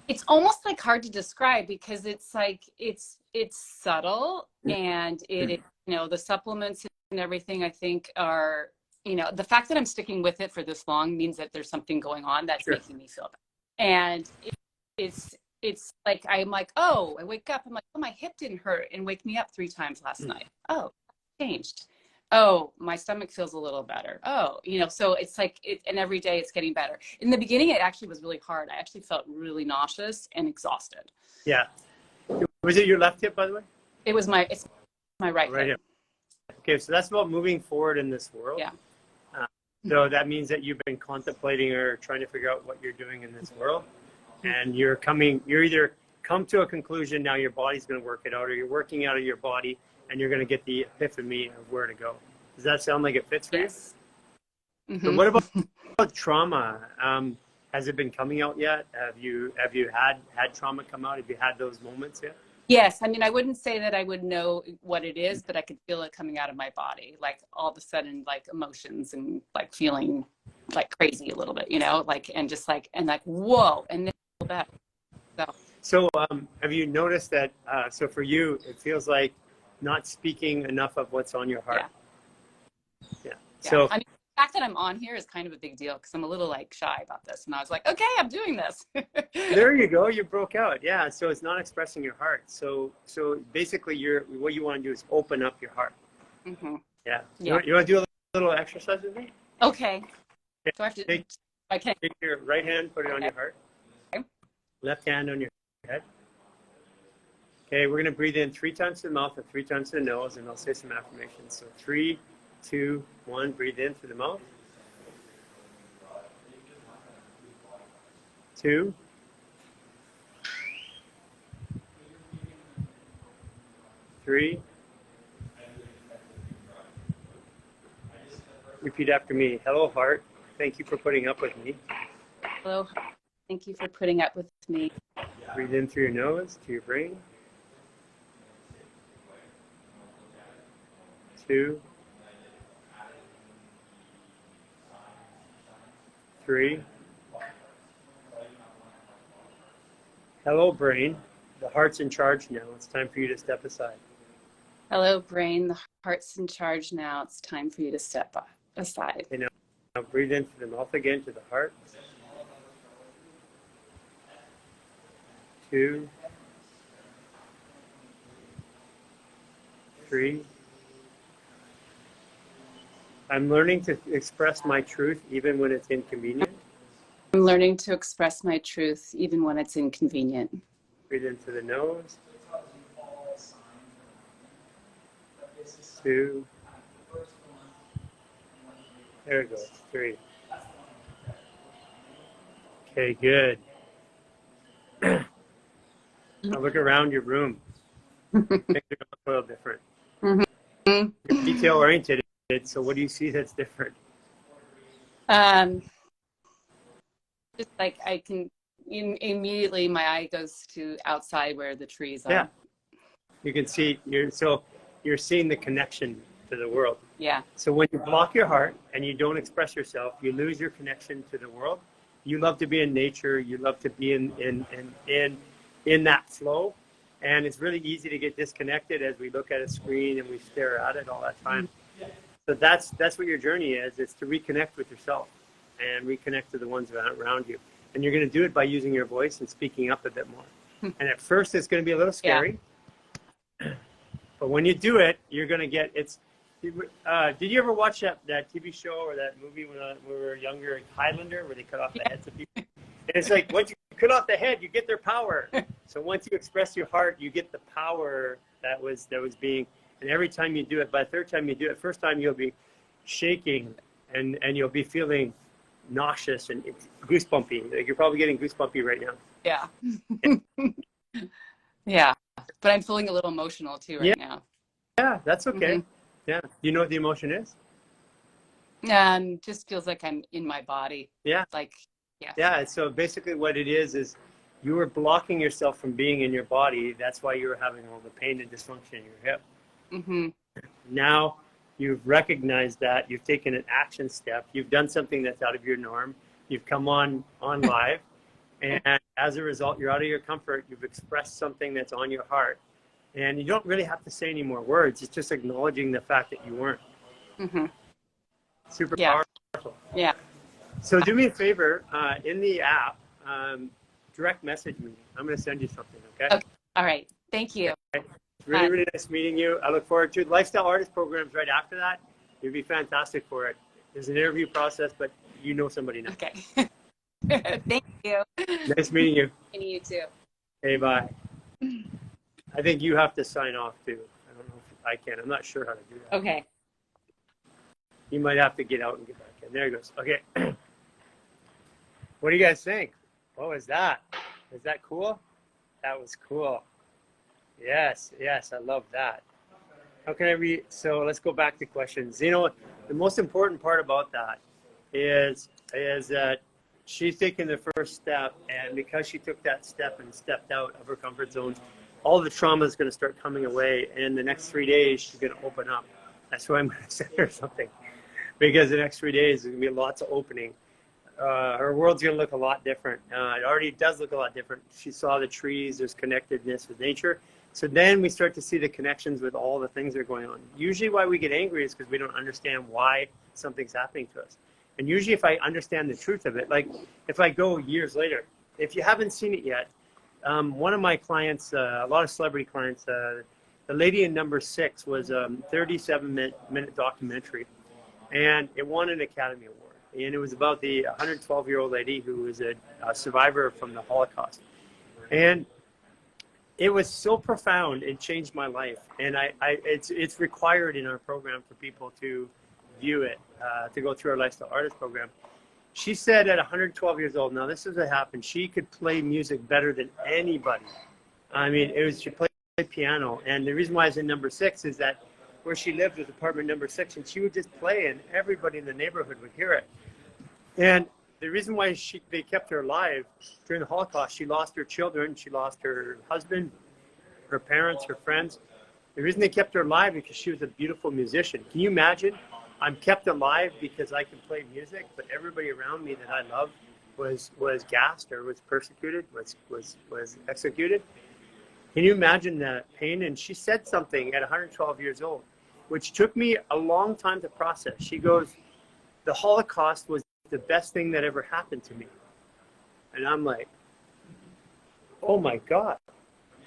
It's almost like hard to describe because it's like it's subtle, and it the supplements and everything I think are, the fact that I'm sticking with it for this long means that there's something going on that's Sure. making me feel better. And it's like I'm like, oh, I wake up, I'm like, oh, my hip didn't hurt and wake me up 3 times last night. Oh, changed. Oh, my stomach feels a little better. Oh, so it's like and every day it's getting better. In the beginning, it actually was really hard. I actually felt really nauseous and exhausted. Yeah. Was it your left hip, by the way? It's my right Right hip. here. Okay, so that's about moving forward in this world. Yeah. So that means that you've been contemplating or trying to figure out what you're doing in this world, and you're either come to a conclusion, now your body's going to work it out, or you're working out of your body and you're going to get the epiphany of where to go. Does that sound like it fits for Yes. you? Mm-hmm. So what about trauma? Has it been coming out yet? Have you had trauma come out? Have you had those moments yet? Yes. I mean, I wouldn't say that I would know what it is, but I could feel it coming out of my body, like all of a sudden, like emotions and like feeling like crazy a little bit, like, and just like, and like, whoa, and then that. So have you noticed that, so for you, it feels like not speaking enough of what's on your heart? Yeah. So I mean, the fact that I'm on here is kind of a big deal because I'm a little like shy about this. And I was like, okay, I'm doing this. there you go. You broke out. Yeah. So it's not expressing your heart. So basically what you want to do is open up your heart. Mm-hmm. Yeah. Yeah. You want to do a little exercise with me? Okay. Do I have to? Take your right hand, put it on your heart. Okay. Left hand on your head. Okay, we're going to breathe in 3 times to the mouth and 3 times to the nose, and I'll say some affirmations. So 3, 2, 1, breathe in through the mouth. 2. 3. Repeat after me. Hello, heart. Thank you for putting up with me. Hello. Thank you for putting up with me. Breathe in through your nose to your brain. 2. 3. Hello, brain. The heart's in charge now. It's time for you to step aside. Hello, brain. The heart's in charge now. It's time for you to step aside. Okay, now breathe in through the mouth again to the heart. 2. 3. I'm learning to express my truth even when it's inconvenient. I'm learning to express my truth even when it's inconvenient. Breathe into the nose. 2. There it goes. 3. Okay, good. Now look around your room. Things are going to look a little different. Mm-hmm. You're detail oriented, so what do you see that's different? Just like I can immediately, my eye goes to outside where the trees are. Yeah. You can see, you're seeing the connection to the world. Yeah. So when you block your heart and you don't express yourself, you lose your connection to the world. You love to be in nature. You love to be in that flow. And it's really easy to get disconnected as we look at a screen and we stare at it all that time. So that's what your journey is. It's to reconnect with yourself and reconnect to the ones around you. And you're going to do it by using your voice and speaking up a bit more. And at first, it's going to be a little scary. Yeah. But when you do it, you're going to get it's. Did you ever watch that TV show or that movie when we were younger, Highlander, where they cut off the heads of people? And it's like once you cut off the head, you get their power. So once you express your heart, you get the power that was being. And every time you do it, by the third time you do it, first time you'll be shaking and you'll be feeling nauseous and goosebumpy. Like you're probably getting goosebumpy right now. Yeah. Yeah. But I'm feeling a little emotional too right now. Yeah, that's okay. Yeah. You know what the emotion is? Just feels like I'm in my body. Yeah. Like, yeah. Yeah. So basically what it is you were blocking yourself from being in your body. That's why you were having all the pain and dysfunction in your hip. Now you've recognized that, you've taken an action step, you've done something that's out of your norm, you've come on live, and as a result, you're out of your comfort, you've expressed something that's on your heart, and you don't really have to say any more words. It's just acknowledging the fact that you weren't. Super powerful. Yeah. So do me a favor, in the app, direct message me. I'm going to send you something, okay? All right. Thank you. Okay. Really, really nice meeting you. I look forward to it. Lifestyle Artist programs right after that. You'd be fantastic for it. There's an interview process, but you know somebody now. Okay. Thank you. Nice meeting you. Meeting you too. Hey, bye. I think you have to sign off too. I don't know if I can. I'm not sure how to do that. Okay. You might have to get out and get back in. There it goes. Okay. What do you guys think? What was that? Is that cool? That was cool. Yes, I love that. How can I read? So let's go back to questions. You know, the most important part about that is that she's taken the first step, and because she took that step and stepped out of her comfort zone, all the trauma is going to start coming away, and in the next 3 days, she's going to open up. That's why I'm going to send her something, because the next 3 days, there's going to be lots of opening. Her world's going to look a lot different. It already does look a lot different. She saw the trees, there's connectedness with nature. So then we start to see the connections with all the things that are going on. Usually why we get angry is because we don't understand why something's happening to us. And usually if I understand the truth of it, like if I go years later, if you haven't seen it yet, one of my clients, a lot of celebrity clients, the lady in number 6 was a 37-minute documentary, and it won an Academy Award. And it was about the 112-year-old lady who was a survivor from the Holocaust. And it was so profound, it changed my life. And it's required in our program for people to view it, to go through our Lifestyle Artist program. She said at 112 years old, now this is what happened, she could play music better than anybody. I mean, she played piano. And the reason why it's in number 6 is that where she lived was apartment number 6, and she would just play and everybody in the neighborhood would hear it. And the reason why they kept her alive during the Holocaust, she lost her children, she lost her husband, her parents, her friends. The reason they kept her alive is because she was a beautiful musician. Can you imagine? I'm kept alive because I can play music, but everybody around me that I love was gassed or was persecuted, was executed. Can you imagine the pain? And she said something at 112 years old, which took me a long time to process. She goes, the Holocaust was the best thing that ever happened to me. And I'm like, oh my God,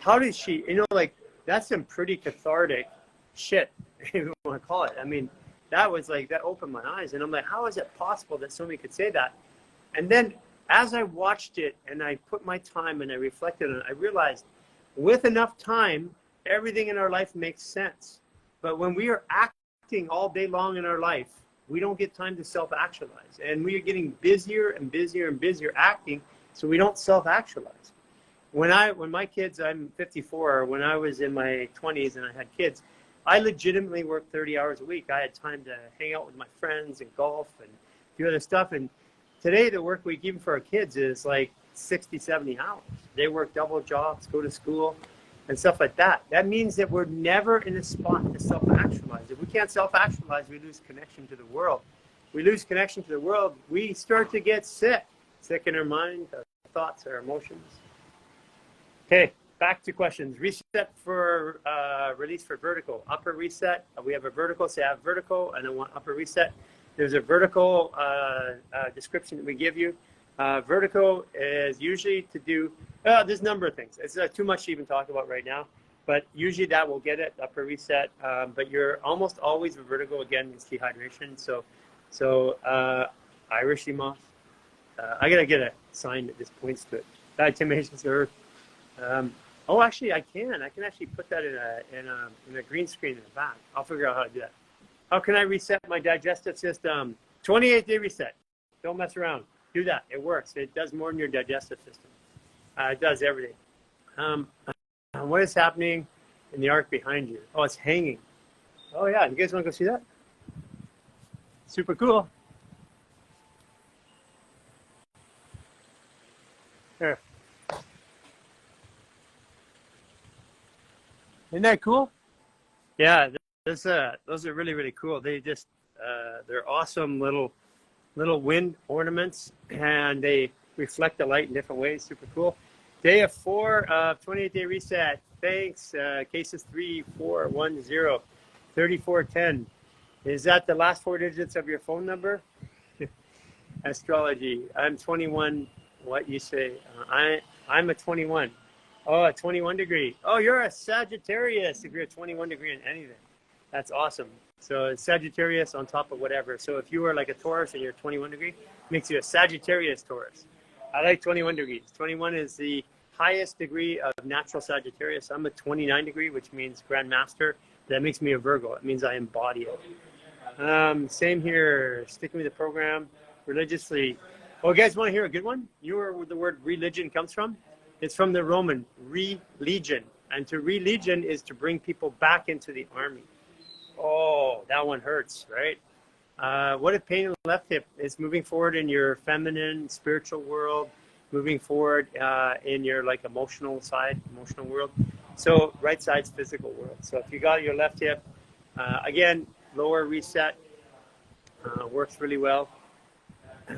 how did she, like, that's some pretty cathartic shit, if you want to call it. I mean, that was like, that opened my eyes. And I'm like, how is it possible that somebody could say that? And then as I watched it and I put my time and I reflected on it, I realized with enough time, everything in our life makes sense. But when we are acting all day long in our life, we don't get time to self-actualize. And we are getting busier and busier and busier acting, so we don't self-actualize. When my kids, I'm 54, when I was in my 20s and I had kids, I legitimately worked 30 hours a week. I had time to hang out with my friends and golf and do other stuff. And today the work week, even for our kids, is like 60, 70 hours. They work double jobs, go to school, and stuff like that. That means that we're never in a spot to self-actualize. If we can't self-actualize, we lose connection to the world. We lose connection to the world, we start to get sick in our mind, our thoughts, our emotions. Okay, back to questions. Reset for release for vertical. Upper reset. We have a vertical, say I have vertical, and I want upper reset. There's a vertical description that we give you. Vertical is usually to do, there's a number of things. It's too much to even talk about right now, but usually that will get it, upper reset. But you're almost always with vertical, again, is dehydration. So Irish moth. I gotta get a sign that just points to it. Diatomaceous earth. Oh, actually, I can actually put that in a green screen in the back. I'll figure out how to do that. How can I reset my digestive system? 28-day reset. Don't mess around. Do that. It works. It does more than your digestive system. It does everything. What is happening in the arc behind you? Oh, it's hanging. Oh, yeah. You guys want to go see that? Super cool. Here. Isn't that cool? Yeah, those are really, really cool. They just, they're awesome little wind ornaments, and they reflect the light in different ways. Super cool. Day of 4 of 28-day reset. Thanks. Cases 3410 3410. Is that the last 4 digits of your phone number? Astrology. I'm 21. What you say? I'm a 21. Oh, a 21 degree. Oh, you're a Sagittarius if you're a 21 degree in anything. That's awesome. So it's Sagittarius on top of whatever. So if you were like a Taurus and you're 21 degree, makes you a Sagittarius Taurus. I like 21 degrees. 21 is the highest degree of natural Sagittarius. I'm a 29 degree, which means Grand Master. That makes me a Virgo. It means I embody it. Same here. Sticking with the program religiously. Oh, you guys want to hear a good one? You know where the word religion comes from? It's from the Roman, re-legion. And to re-legion is to bring people back into the army. Oh, that one hurts, right? What if pain in the left hip is moving forward in your feminine, spiritual world, moving forward in your like emotional world. So right side's physical world. So if you got your left hip, again, lower reset works really well.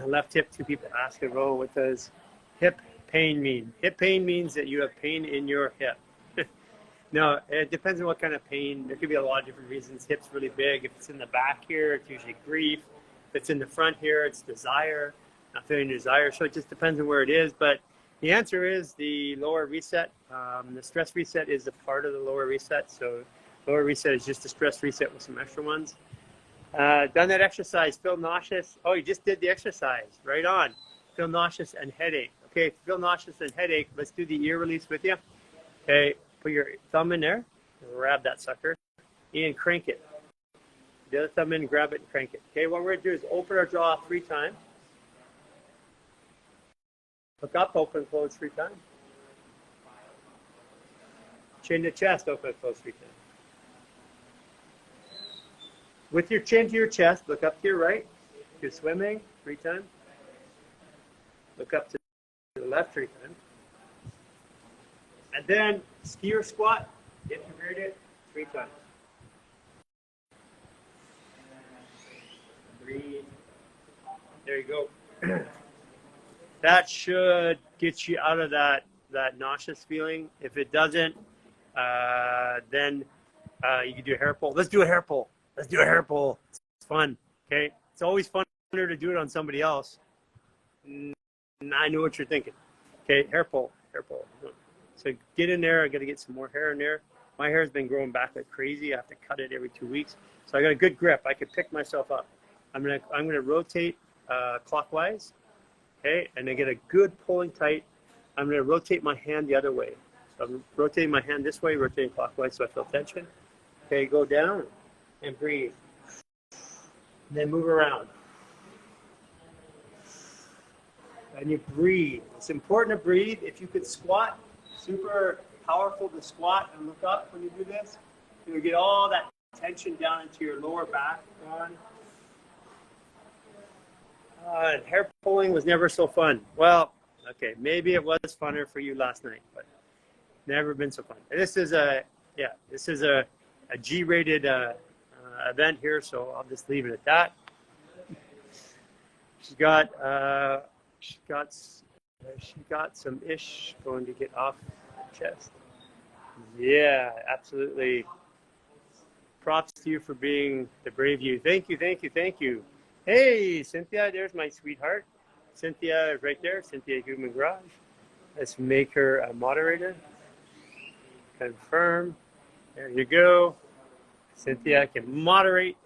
Left hip, 2 people ask in a row, what does hip pain mean? Hip pain means that you have pain in your hip. No, it depends on what kind of pain. There could be a lot of different reasons. Hip's really big. If it's in the back here, it's usually grief. If it's in the front here, it's desire, not feeling desire. So it just depends on where it is. But the answer is the lower reset. The stress reset is a part of the lower reset. So lower reset is just a stress reset with some extra ones. Done that exercise, feel nauseous. Oh, you just did the exercise. Right on. Feel nauseous and headache. Okay, if you feel nauseous and headache, let's do the ear release with you. Okay, put your thumb in there. Grab that sucker. And crank it. The other thumb in, grab it, and crank it. Okay, what we're going to do is open our jaw 3 times. Look up, open, close 3 times. Chin to chest, open, close 3 times. With your chin to your chest, look up to your right. If you're swimming, 3 times. Look up to the left 3 times. And then ski or squat, integrate it 3 times. Breathe. There you go. That should get you out of that nauseous feeling. If it doesn't, then you can do a hair pull. Let's do a hair pull. Let's do a hair pull. It's fun. Okay. It's always funner to do it on somebody else. I know what you're thinking. Okay. Hair pull. Hair pull. So get in there. I got to get some more hair in there. My hair has been growing back like crazy. I have to cut it every 2 weeks. So I got a good grip. I can pick myself up. I'm gonna rotate clockwise. Okay, and I get a good pulling tight. I'm gonna rotate my hand the other way. So I'm rotating my hand this way, rotating clockwise, so I feel tension. Okay, go down and breathe. And then move around. And you breathe. It's important to breathe. If you could squat, super powerful to squat and look up when you do this. You'll get all that tension down into your lower back. Hair pulling was never so fun. Well, okay, maybe it was funner for you last night, but never been so fun. This is a G-rated event here, so I'll just leave it at that. She got some ish going to get off the chest. Yeah, absolutely. Props to you for being the brave you. Thank you, thank you, thank you. Hey, Cynthia, there's my sweetheart. Cynthia is right there. Cynthia Human Garage. Let's make her a moderator. Confirm. There you go. Cynthia can moderate.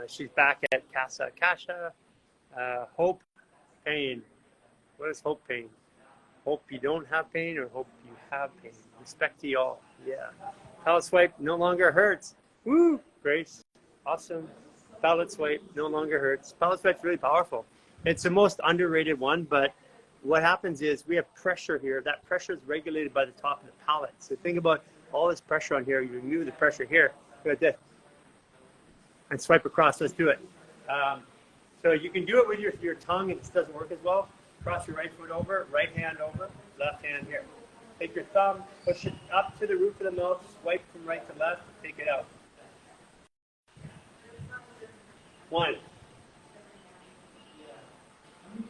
She's back at Casa Kasha. Hope Pain. What is Hope Pain? Hope you don't have pain or hope you have pain. Respect to y'all. Yeah. Palette swipe no longer hurts. Woo! Grace. Awesome. Palette swipe no longer hurts. Palette swipe's really powerful. It's the most underrated one, but what happens is we have pressure here. That pressure is regulated by the top of the palette. So think about all this pressure on here. You remove the pressure here. Go like this. And swipe across. Let's do it. So you can do it with your tongue. It just doesn't work as well. Cross your right foot over, right hand over, left hand here. Take your thumb, push it up to the roof of the mouth, swipe from right to left, take it out. 1,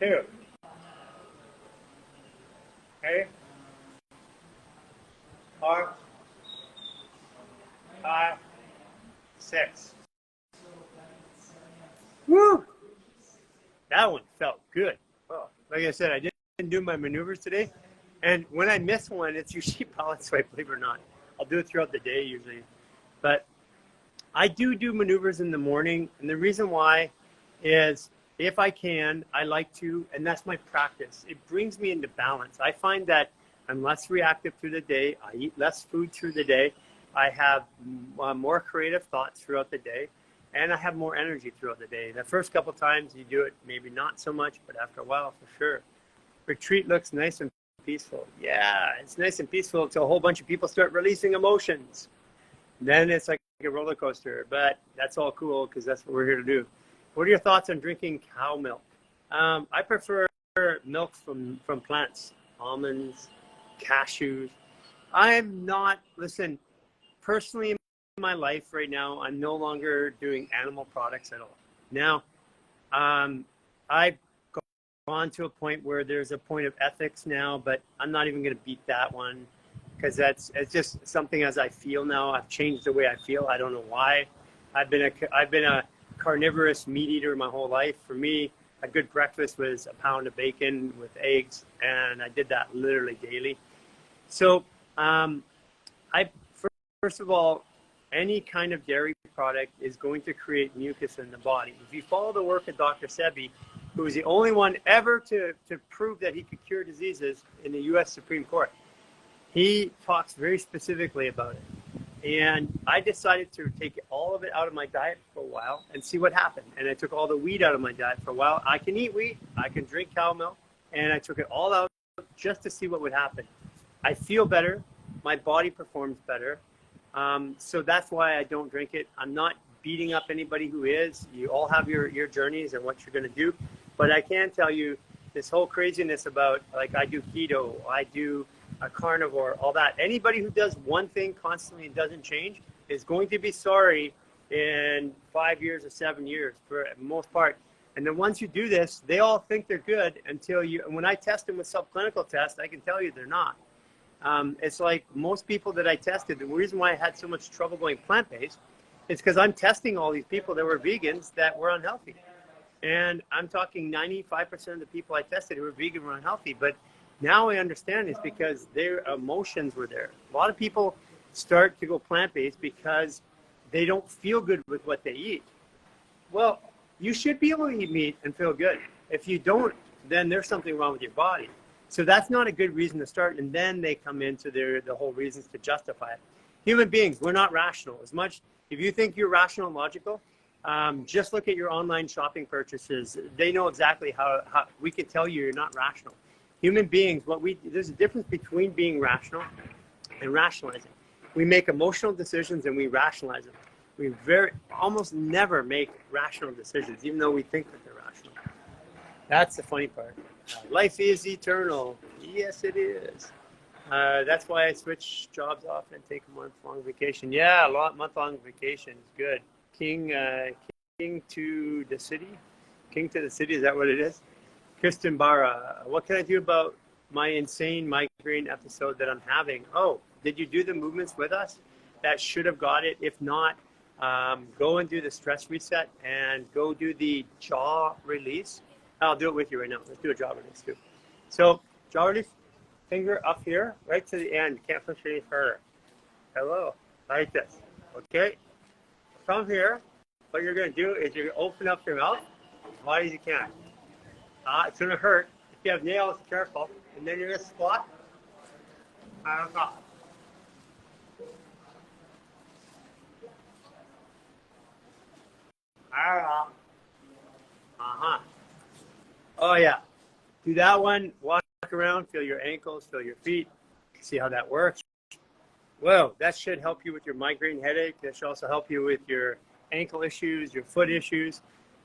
2. Okay. 4, 5, 6. Woo! That one felt good. Oh, like I said, I didn't do my maneuvers today. And when I miss one, it's usually palette swipe, believe it or not. I'll do it throughout the day usually. But I do maneuvers in the morning. And the reason why is if I can, I like to, and that's my practice. It brings me into balance. I find that I'm less reactive through the day. I eat less food through the day. I have more creative thoughts throughout the day. And I have more energy throughout the day. The first couple times you do it, maybe not so much, but after a while, for sure. Retreat looks nice and peaceful. Yeah, it's nice and peaceful until a whole bunch of people start releasing emotions. Then it's like a roller coaster, but that's all cool because that's what we're here to do. What are your thoughts on drinking cow milk? I prefer milk from plants, almonds, cashews. I'm not, listen, personally in my life right now, I'm no longer doing animal products at all. Now, I've gone to a point where there's a point of ethics now, but I'm not even going to beat that one because it's just something as I feel now. I've changed the way I feel. I don't know why. I've been a carnivorous meat eater my whole life. For me, a good breakfast was a pound of bacon with eggs, and I did that literally daily. So, first of all, any kind of dairy product is going to create mucus in the body. If you follow the work of Dr. Sebi, who was the only one ever to prove that he could cure diseases in the U.S. Supreme Court, he talks very specifically about it. And I decided to take all of it out of my diet for a while and see what happened. And I took all the wheat out of my diet for a while. I can eat wheat, I can drink cow milk, and I took it all out just to see what would happen. I feel better, my body performs better. So that's why I don't drink it. I'm not beating up anybody who is. You all have your journeys and what you're going to do. But I can tell you this whole craziness about, like, I do keto, I do a carnivore, all that. Anybody who does one thing constantly and doesn't change is going to be sorry in 5 years or 7 years for the most part. And the ones who do this, they all think they're good until you, when I test them with subclinical tests, I can tell you they're not. It's like most people that I tested, the reason why I had so much trouble going plant-based is because I'm testing all these people that were vegans that were unhealthy. And I'm talking 95% of the people I tested who were vegan were unhealthy. But now I understand it's because their emotions were there. A lot of people start to go plant-based because they don't feel good with what they eat. Well, you should be able to eat meat and feel good. If you don't, then there's something wrong with your body. So that's not a good reason to start. And then they come into the whole reasons to justify it. Human beings, we're not rational. As much, if you think you're rational and logical, just look at your online shopping purchases. They know exactly how we can tell you you're not rational. Human beings, there's a difference between being rational and rationalizing. We make emotional decisions and we rationalize them. We almost never make rational decisions, even though we think that they're rational. That's the funny part. Life is eternal. Yes, it is. That's why I switch jobs off and take a month-long vacation. Yeah, month-long vacation is good. King to the city. King to the city, is that what it is? Kristen Barra, what can I do about my insane migraine episode that I'm having? Oh, Did you do the movements with us? That should have got it. If not, go and do the stress reset and go do the jaw release. I'll do it with you right now. Let's do a jaw release too. So jaw release, finger up here, right to the end. Can't push any further. Hello, like this. Okay, from here, what you're going to do is you're going to open up your mouth as wide as you can. It's going to hurt. If you have nails, careful. And then you're going to squat. Uh-huh. Oh, yeah. Do that one. Walk around. Feel your ankles. Feel your feet. See how that works. Well, that should help you with your migraine headache. That should also help you with your ankle issues, your foot issues.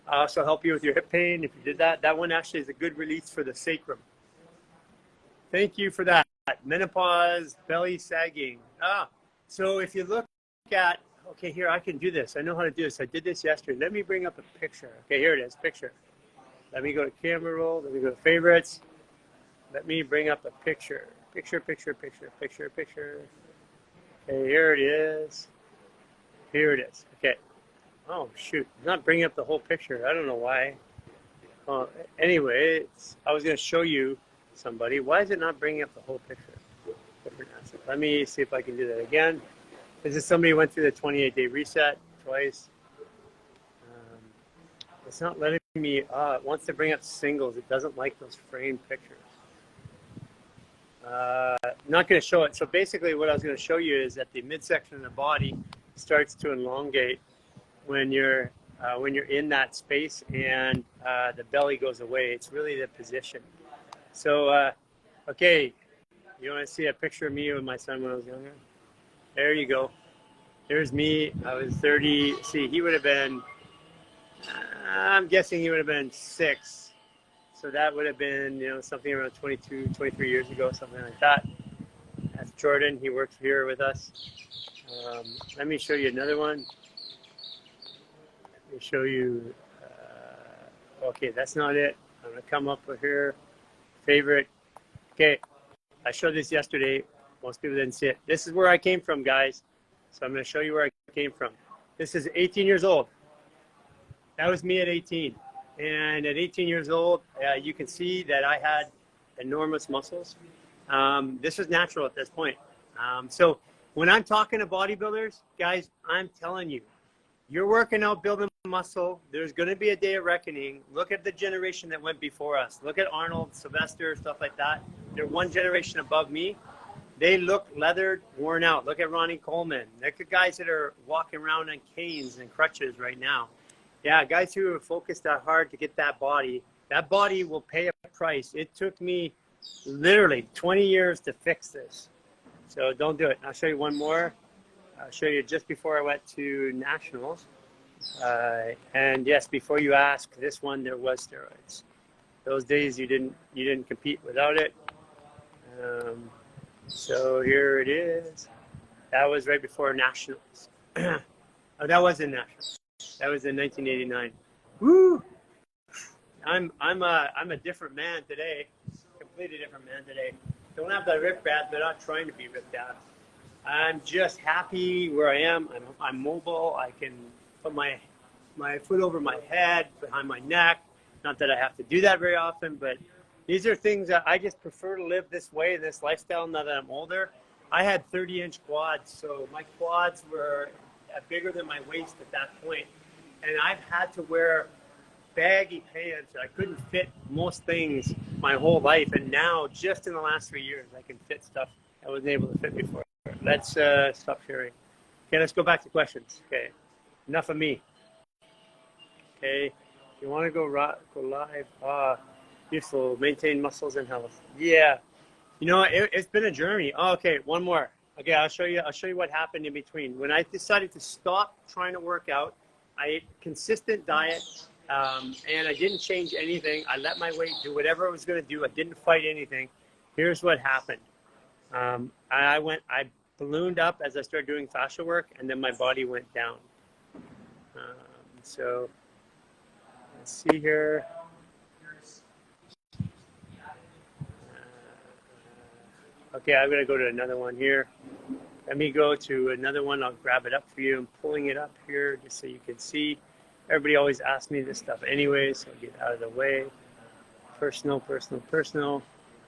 Also help you with your hip pain. If you did that, that one actually is a good release for the sacrum. Thank you for that. Menopause, belly sagging. So if you look at, okay, here, I can do this. I know how to do this. I did this yesterday. Let me bring up a picture. Okay, here it is, picture. Let me go to camera roll. Let me go to favorites. Let me bring up a picture. Picture. Okay, here it is. Here it is. Okay. Oh, shoot. I'm not bringing up the whole picture. I don't know why. Anyway, I was going to show you somebody. Why is it not bringing up the whole picture? Different asset. Let me see if I can do that again. This is somebody who went through the 28-day reset twice. It's not letting me, it wants to bring up singles. It doesn't like those framed pictures. Not going to show it. So basically what I was going to show you is that the midsection of the body starts to elongate when you're in that space and the belly goes away. It's really the position. So, okay, you want to see a picture of me with my son when I was younger? There you go. There's me. I was 30. See, he would have been, I'm guessing he would have been 6. So that would have been, something around 22, 23 years ago, something like that. That's Jordan. He works here with us. Let me show you another one. Let me show you. Okay, that's not it. I'm going to come up with here. Favorite. Okay, I showed this yesterday. Most people didn't see it. This is where I came from, guys. So I'm going to show you where I came from. This is 18 years old. That was me at 18. And at 18 years old, you can see that I had enormous muscles. This was natural at this point. So when I'm talking to bodybuilders, guys, I'm telling you, you're working out, building muscle. There's going to be a day of reckoning. Look at the generation that went before us. Look at Arnold, Sylvester, stuff like that. They're one generation above me. They look leathered, worn out. Look at Ronnie Coleman. Look at guys that are walking around on canes and crutches right now. Yeah, guys who have focused that hard to get that body will pay a price. It took me literally 20 years to fix this. So don't do it. I'll show you one more. I'll show you just before I went to nationals. And yes, before you ask, this one, there was steroids. Those days you didn't compete without it. So here it is. That was right before nationals. Oh, that wasn't nationals. That was in 1989. Woo! I'm a different man today. Completely different man today. Don't have that ripped dad, but not trying to be ripped dad. I'm just happy where I am. I'm mobile. I can put my foot over my head, behind my neck. Not that I have to do that very often, but these are things that I just prefer to live this way, this lifestyle, now that I'm older. I had 30-inch quads, so my quads were bigger than my waist at that point. And I've had to wear baggy pants. I couldn't fit most things my whole life. And now, just in the last 3 years, I can fit stuff I wasn't able to fit before. Let's stop sharing. Okay, let's go back to questions. Okay, enough of me. Okay, you want to go live? Beautiful. Maintain muscles and health. Yeah, it's been a journey. Oh, okay, one more. Okay, I'll show you what happened in between. When I decided to stop trying to work out, I ate consistent diet, and I didn't change anything. I let my weight do whatever it was going to do. I didn't fight anything. Here's what happened. I ballooned up as I started doing fascia work, and then my body went down. So let's see here. Okay, I'm gonna go to another one here. Let me go to another one. I'll grab it up for you. I'm pulling it up here just so you can see. Everybody always asks me this stuff anyway, so I'll get out of the way. Personal, personal, personal,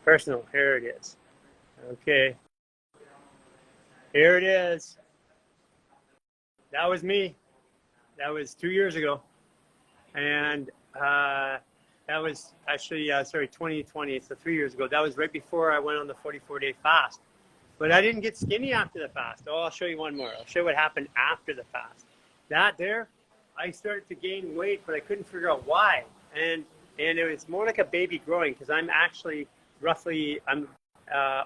personal. Here it is. Okay, here it is. That was me. That was 2 years ago. And that was actually, 2020, so 3 years ago. That was right before I went on the 44-day fast. But I didn't get skinny after the fast. Oh, I'll show you one more. I'll show you what happened after the fast. That there, I started to gain weight, but I couldn't figure out why. And it was more like a baby growing, because I'm actually I'm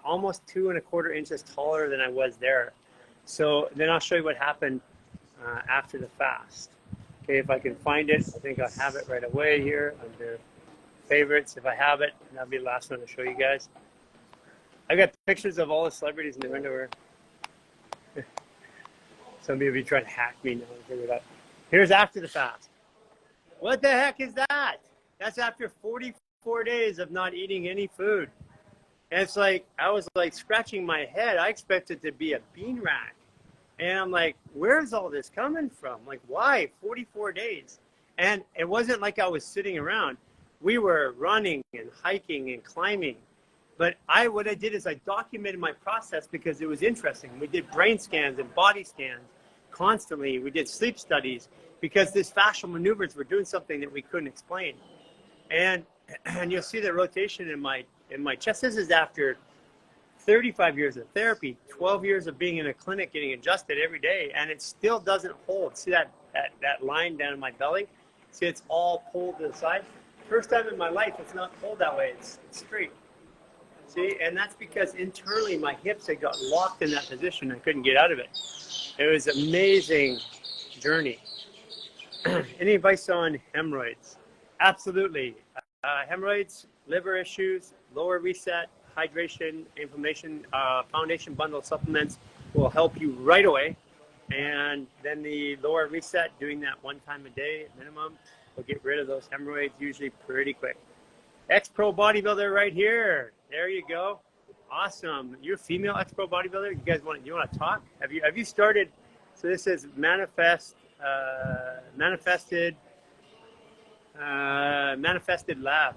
almost 2¼ inches taller than I was there. So then I'll show you what happened after the fast. Okay, if I can find it, I think I'll have it right away here under favorites. If I have it, that'll be the last one to show you guys. I got pictures of all the celebrities in the window here. Some of you will be trying to hack me now and figure it out. Here's after the fast. What the heck is that? That's after 44 days of not eating any food. And it's like, I was like scratching my head. I expected it to be a bean rack. And I'm like, where's all this coming from? Like, why 44 days? And it wasn't like I was sitting around. We were running and hiking and climbing. But what I did is I documented my process because it was interesting. We did brain scans and body scans constantly. We did sleep studies because these fascial maneuvers were doing something that we couldn't explain. And you'll see the rotation in my chest. This is after 35 years of therapy, 12 years of being in a clinic, getting adjusted every day, and it still doesn't hold. See that line down in my belly? See, it's all pulled to the side. First time in my life, it's not pulled that way. It's straight. See, and that's because internally my hips had got locked in that position. I couldn't get out of it. It was an amazing journey. Any advice on hemorrhoids? Absolutely. Hemorrhoids, liver issues, lower reset, hydration, inflammation, foundation bundle supplements will help you right away. And then the lower reset, doing that 1 time a day minimum, will get rid of those hemorrhoids usually pretty quick. Ex-pro bodybuilder right here. There you go. Awesome. You're a female ex-pro bodybuilder. You guys want to talk? Have you started? So this is manifested lab.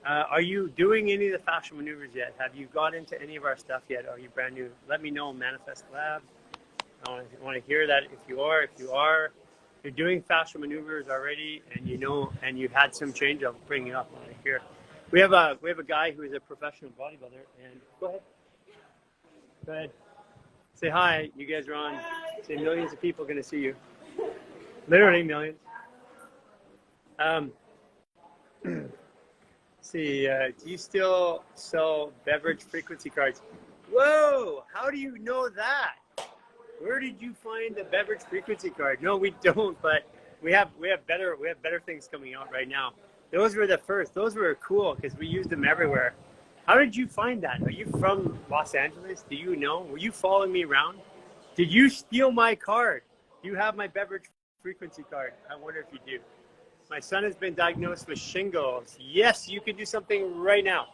Are you doing any of the fascial maneuvers yet? Have you got into any of our stuff yet? Are you brand new? Let me know. Manifest lab. I want to hear that. If you are, you're doing fascial maneuvers already, and and you've had some change. I'll bring you up on it here. We have a guy who is a professional bodybuilder, and go ahead. Say hi. You guys are on. Say millions of people are going to see you. Literally millions. See, do you still sell beverage frequency cards? Whoa! How do you know that? Where did you find the beverage frequency card? No, we don't, but we have better things coming out right now. Those were the first. Those were cool because we used them everywhere. How did you find that? Are you from Los Angeles? Do you know? Were you following me around? Did you steal my card? Do you have my beverage frequency card? I wonder if you do. My son has been diagnosed with shingles. Yes, you can do something right now.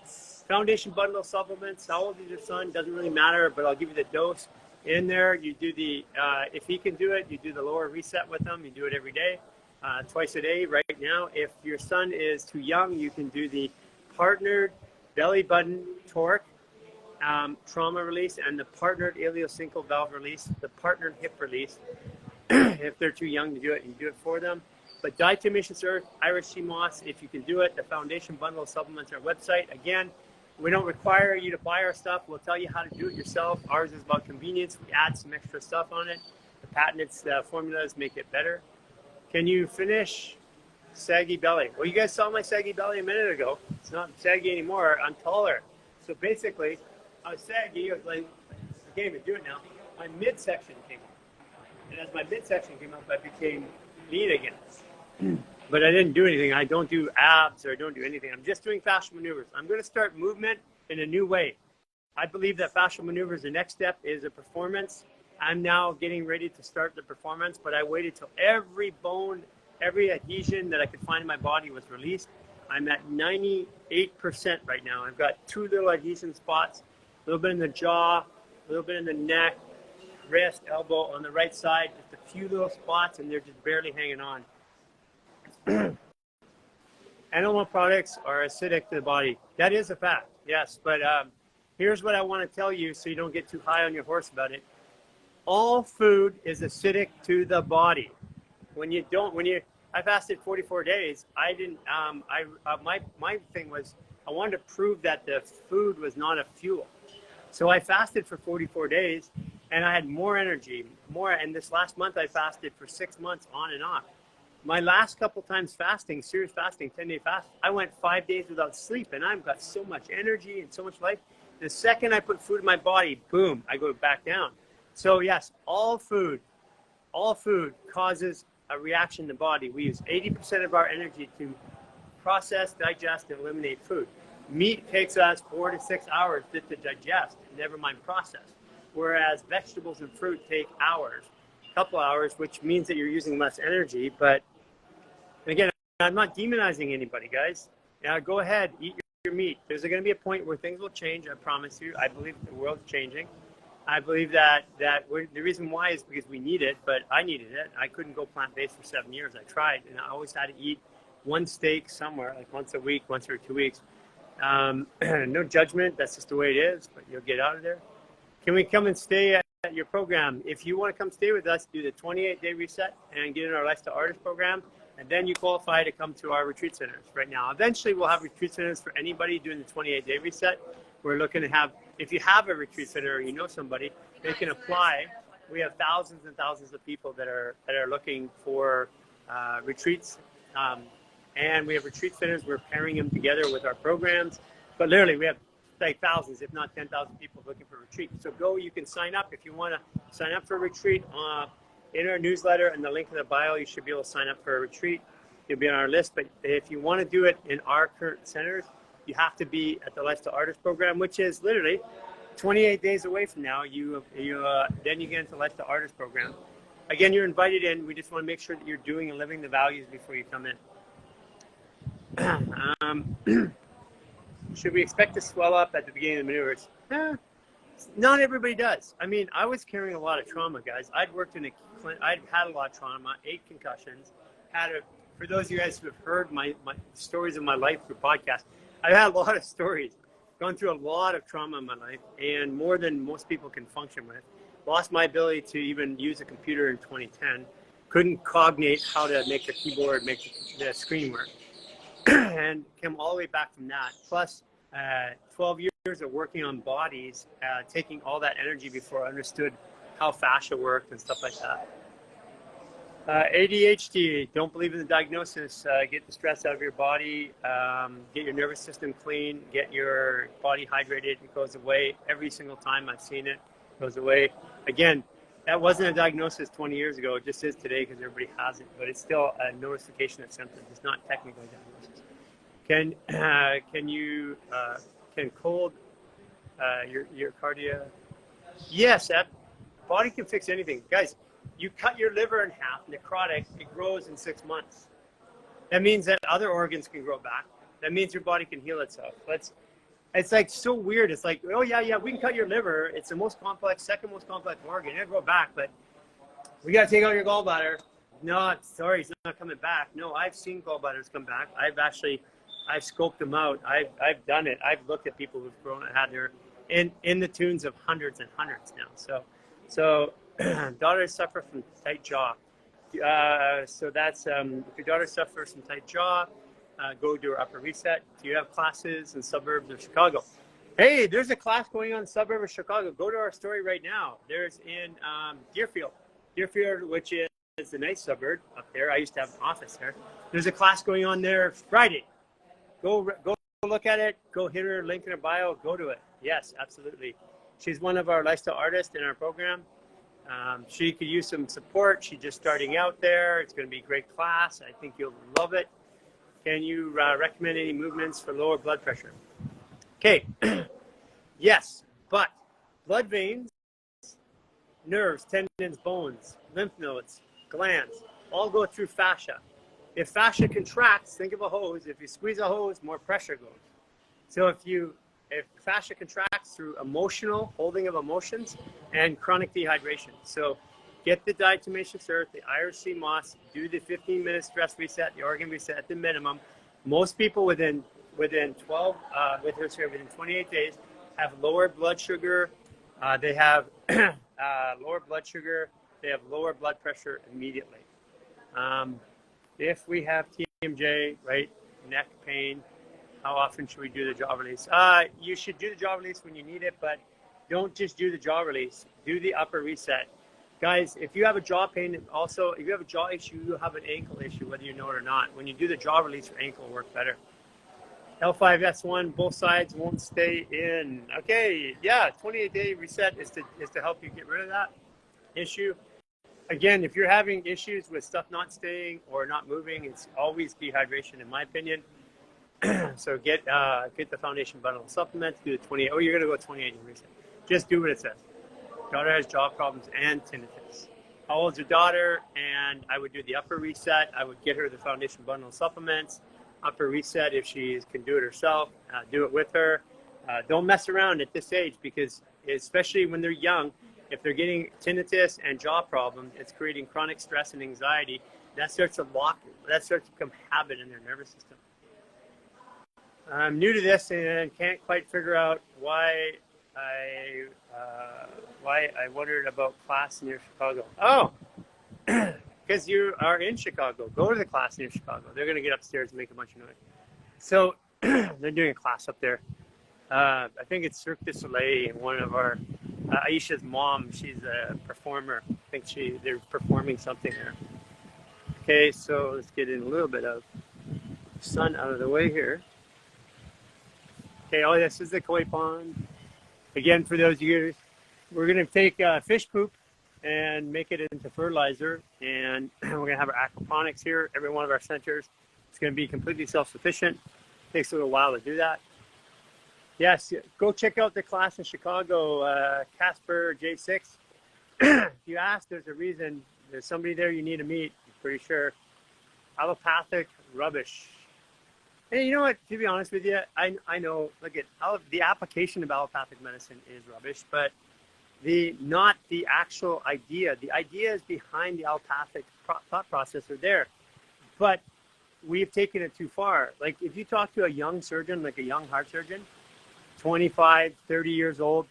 Foundation bundle supplements. How old is your son? Doesn't really matter, but I'll give you the dose. In there, you do if he can do it, you do the lower reset with him. You do it every day, twice a day right now. If your son is too young, you can do the partnered belly button torque, trauma release, and the partnered ileocecal valve release, the partnered hip release. If they're too young to do it, you do it for them. But diatomaceous earth, Irish sea moss, if you can do it, the foundation bundle supplements, our website. Again, we don't require you to buy our stuff. We'll tell you how to do it yourself. Ours is about convenience. We add some extra stuff on it. The patented formulas make it better. Can you finish saggy belly? Well, you guys saw my saggy belly a minute ago. It's not saggy anymore. I'm taller. So basically, I was saggy. I was like, I can't even do it now. My midsection came up. And as my midsection came up, I became lean again. But I didn't do anything. I don't do abs or I don't do anything. I'm just doing fascial maneuvers. I'm going to start movement in a new way. I believe that fascial maneuvers, the next step is a performance. I'm now getting ready to start the performance, but I waited till every bone, every adhesion that I could find in my body was released. I'm at 98% right now. I've got 2 little adhesion spots a little bit in the jaw, a little bit in the neck, wrist, elbow, on the right side, just a few little spots, and they're just barely hanging on. Animal products are acidic to the body. That is a fact, yes. But here's what I want to tell you so you don't get too high on your horse about it. All food is acidic to the body. I fasted 44 days. I didn't, my thing was, I wanted to prove that the food was not a fuel. So I fasted for 44 days and I had more energy, and this last month I fasted for 6 months on and off. My last couple times fasting, serious fasting, 10-day fast, I went 5 days without sleep, and I've got so much energy and so much life. The second I put food in my body, boom, I go back down. So yes, all food causes a reaction in the body. We use 80% of our energy to process, digest, and eliminate food. Meat takes us 4 to 6 hours just to digest, never mind process. Whereas vegetables and fruit take hours, a couple hours, which means that you're using less energy. But again, I'm not demonizing anybody, guys. Now go ahead, eat your meat. There's going to be a point where things will change, I promise you. I believe the world's changing. I believe that the reason why is because we need it, but I needed it. I couldn't go plant-based for 7 years. I tried, and I always had to eat one steak somewhere, like once a week, once every 2 weeks. No judgment. That's just the way it is, but you'll get out of there. Can we come and stay at your program? If you want to come stay with us, do the 28-day reset and get in our Lifestyle Artist program, and then you qualify to come to our retreat centers right now. Eventually, we'll have retreat centers for anybody doing the 28-day reset. We're looking to have, if you have a retreat center or you know somebody, they can apply. We have thousands and thousands of people that are looking for retreats. And we have retreat centers. We're pairing them together with our programs. But literally, we have like thousands, if not 10,000 people looking for a retreat. So go, you can sign up. If you want to sign up for a retreat in our newsletter and the link in the bio, you should be able to sign up for a retreat. You'll be on our list. But if you want to do it in our current centers, you have to be at the Lifestyle Artist program, which is literally 28 days away from now. Then you get into the Lifestyle Artist program. Again, you're invited in. We just want to make sure that you're doing and living the values before you come in. Should we expect to swell up at the beginning of the maneuvers? Not everybody does. I mean, I was carrying a lot of trauma, guys. I'd had a lot of trauma, 8 concussions. For those of you guys who have heard my stories of my life through podcasts, I've had a lot of stories, gone through a lot of trauma in my life, and more than most people can function with. Lost my ability to even use a computer in 2010. Couldn't cognate how to make the keyboard, make the screen work. And came all the way back from that. Plus 12 years of working on bodies, taking all that energy before I understood how fascia worked and stuff like that. ADHD, don't believe in the diagnosis. Get the stress out of your body, get your nervous system clean, get your body hydrated. It goes away every single time. I've seen it. It goes away. Again, that wasn't a diagnosis 20 years ago. It just is today because everybody has it, but it's still a notification of symptoms. It's not technically a diagnosis. Can cold your cardia? Yes, that body can fix anything, guys. You cut your liver in half, necrotic, it grows in 6 months. That means that other organs can grow back. That means your body can heal itself. It's like so weird. It's like, oh yeah, we can cut your liver. It's the most complex, second most complex organ. It'll grow back, but we got to take out your gallbladder. No, sorry, it's not coming back. No, I've seen gallbladders come back. I've scoped them out. I've done it. I've looked at people who've had their in the tunes of hundreds and hundreds now. So daughters suffer from tight jaw. So that's if your daughter suffers from tight jaw, go do her upper reset. Do you have classes in suburbs of Chicago? Hey, there's a class going on in the suburb of Chicago. Go to our story right now. There's in Deerfield, which is the nice suburb up there. I used to have an office there. There's a class going on there Friday. Go look at it. Go hit her link in her bio. Go to it. Yes, absolutely. She's one of our lifestyle artists in our program. She could use some support. She's just starting out there. It's going to be a great class. I think you'll love it. Can you recommend any movements for lower blood pressure? Okay. Yes, but blood veins, nerves, tendons, bones, lymph nodes, glands, all go through fascia. If fascia contracts, think of a hose. If you squeeze a hose, more pressure goes. So if fascia contracts, attacks through emotional, holding of emotions, and chronic dehydration. So get the diatomaceous earth, the Irish sea moss, do the 15-minute stress reset, the organ reset at the minimum. Most people within 28 days have lower blood sugar. They have lower blood sugar. They have lower blood pressure immediately. If we have TMJ, right, neck pain, how often should we do the jaw release? You should do the jaw release when you need it, but don't just do the jaw release. Do the upper reset. Guys, if you have a jaw pain, also, if you have a jaw issue, you have an ankle issue, whether you know it or not. When you do the jaw release, your ankle will work better. L5S1, both sides won't stay in. Okay, yeah, 28-day reset is to help you get rid of that issue. Again, if you're having issues with stuff not staying or not moving, it's always dehydration, in my opinion. So get the foundation bundle supplement, do the 28. Oh, you're gonna go 28 day reset. Just do what it says. Daughter has jaw problems and tinnitus. How old's your daughter? And I would do the upper reset. I would get her the foundation bundle supplements. Upper reset if she can do it herself. Do it with her. Don't mess around at this age, because especially when they're young, if they're getting tinnitus and jaw problems, it's creating chronic stress and anxiety. That starts to become habit in their nervous system. I'm new to this and can't quite figure out why I wondered about class near Chicago. Oh, because you are in Chicago. Go to the class near Chicago. They're going to get upstairs and make a bunch of noise. So they're doing a class up there. I think it's Cirque du Soleil, and one of our Aisha's mom, she's a performer. I think they're performing something there. Okay, so let's get in a little bit of sun out of the way here. Okay, oh, this is the koi pond. Again, for those of you, we're going to take fish poop and make it into fertilizer, and we're going to have our aquaponics here. Every one of our centers is going to be completely self-sufficient. Takes a little while to do that. Yes, go check out the class in Chicago, Casper J6. If you ask, there's a reason. There's somebody there you need to meet, I'm pretty sure. Allopathic rubbish. Hey, you know what? To be honest with you, I know, look at the application of allopathic medicine is rubbish, but not the actual idea. The ideas behind the allopathic thought process are there, but we've taken it too far. Like if you talk to a young surgeon, like a young heart surgeon, 25, 30 years old,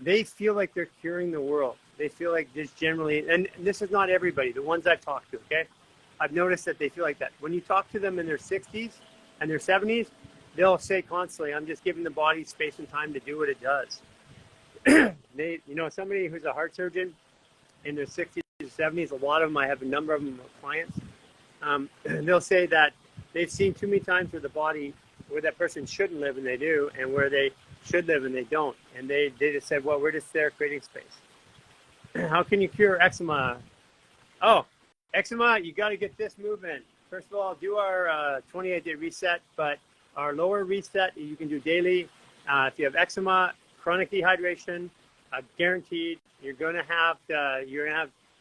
they feel like they're curing the world. They feel like this generally, and this is not everybody, the ones I've talked to, okay? I've noticed that they feel like that. When you talk to them in their 60s and their 70s, they'll say constantly, I'm just giving the body space and time to do what it does. Somebody who's a heart surgeon in their 60s or 70s, a lot of them, I have a number of them clients, they'll say that they've seen too many times where that person shouldn't live and they do, and where they should live and they don't. And they just said, well, we're just there creating space. How can you cure eczema? Oh, eczema, you got to get this movement. First of all, do our 28-day reset, but our lower reset you can do daily. If you have eczema, chronic dehydration, guaranteed, you're going to have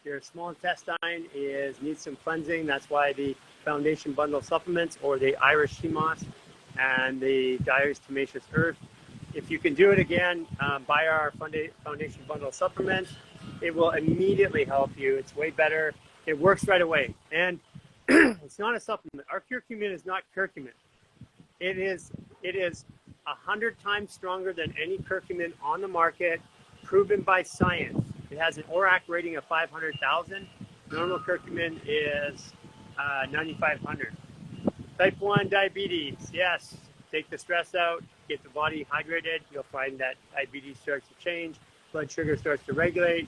your small intestine needs some cleansing. That's why the foundation bundle supplements, or the Irish sea moss and the diatomaceous earth. If you can do it again, buy our foundation bundle supplements. It will immediately help you. It's way better. It works right away. And it's not a supplement. Our curcumin is not curcumin. It is 100 times stronger than any curcumin on the market, proven by science. It has an ORAC rating of 500,000. Normal curcumin is 9,500. Type 1 diabetes, yes. Take the stress out, get the body hydrated. You'll find that diabetes starts to change, blood sugar starts to regulate.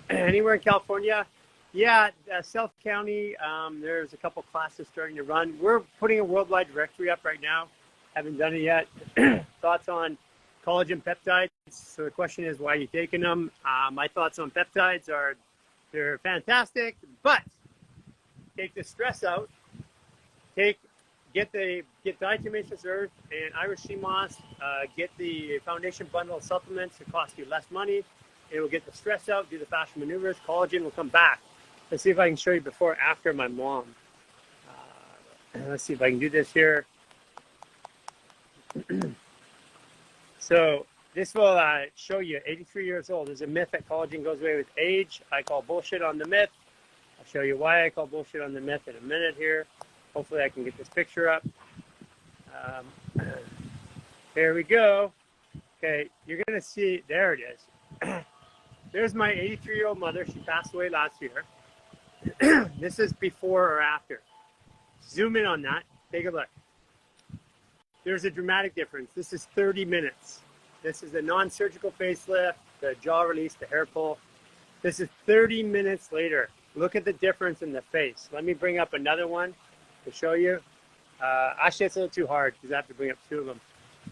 Anywhere in California, yeah, South County, there's a couple classes starting to run. We're putting a worldwide directory up right now. Haven't done it yet. Thoughts on collagen peptides? So the question is, why are you taking them? My thoughts on peptides are, they're fantastic, but take the stress out. Get diatomaceous earth and Irish sea moss. Get the foundation bundle of supplements. It costs you less money. It will get the stress out. Do the fascia maneuvers. Collagen will come back. Let's see if I can show you before and after my mom. Let's see if I can do this here. So this will show you 83 years old. There's a myth that collagen goes away with age. I call bullshit on the myth. I'll show you why I call bullshit on the myth in a minute here. Hopefully I can get this picture up. Here we go. Okay, you're going to see, there it is. There's my 83-year-old mother. She passed away last year. This is before or after. Zoom in on that. Take a look. There's a dramatic difference. This is 30 minutes. This is a non-surgical facelift, the jaw release, the hair pull. This is 30 minutes later. Look at the difference in the face. Let me bring up another one to show you. Actually, it's a little too hard because I have to bring up two of them.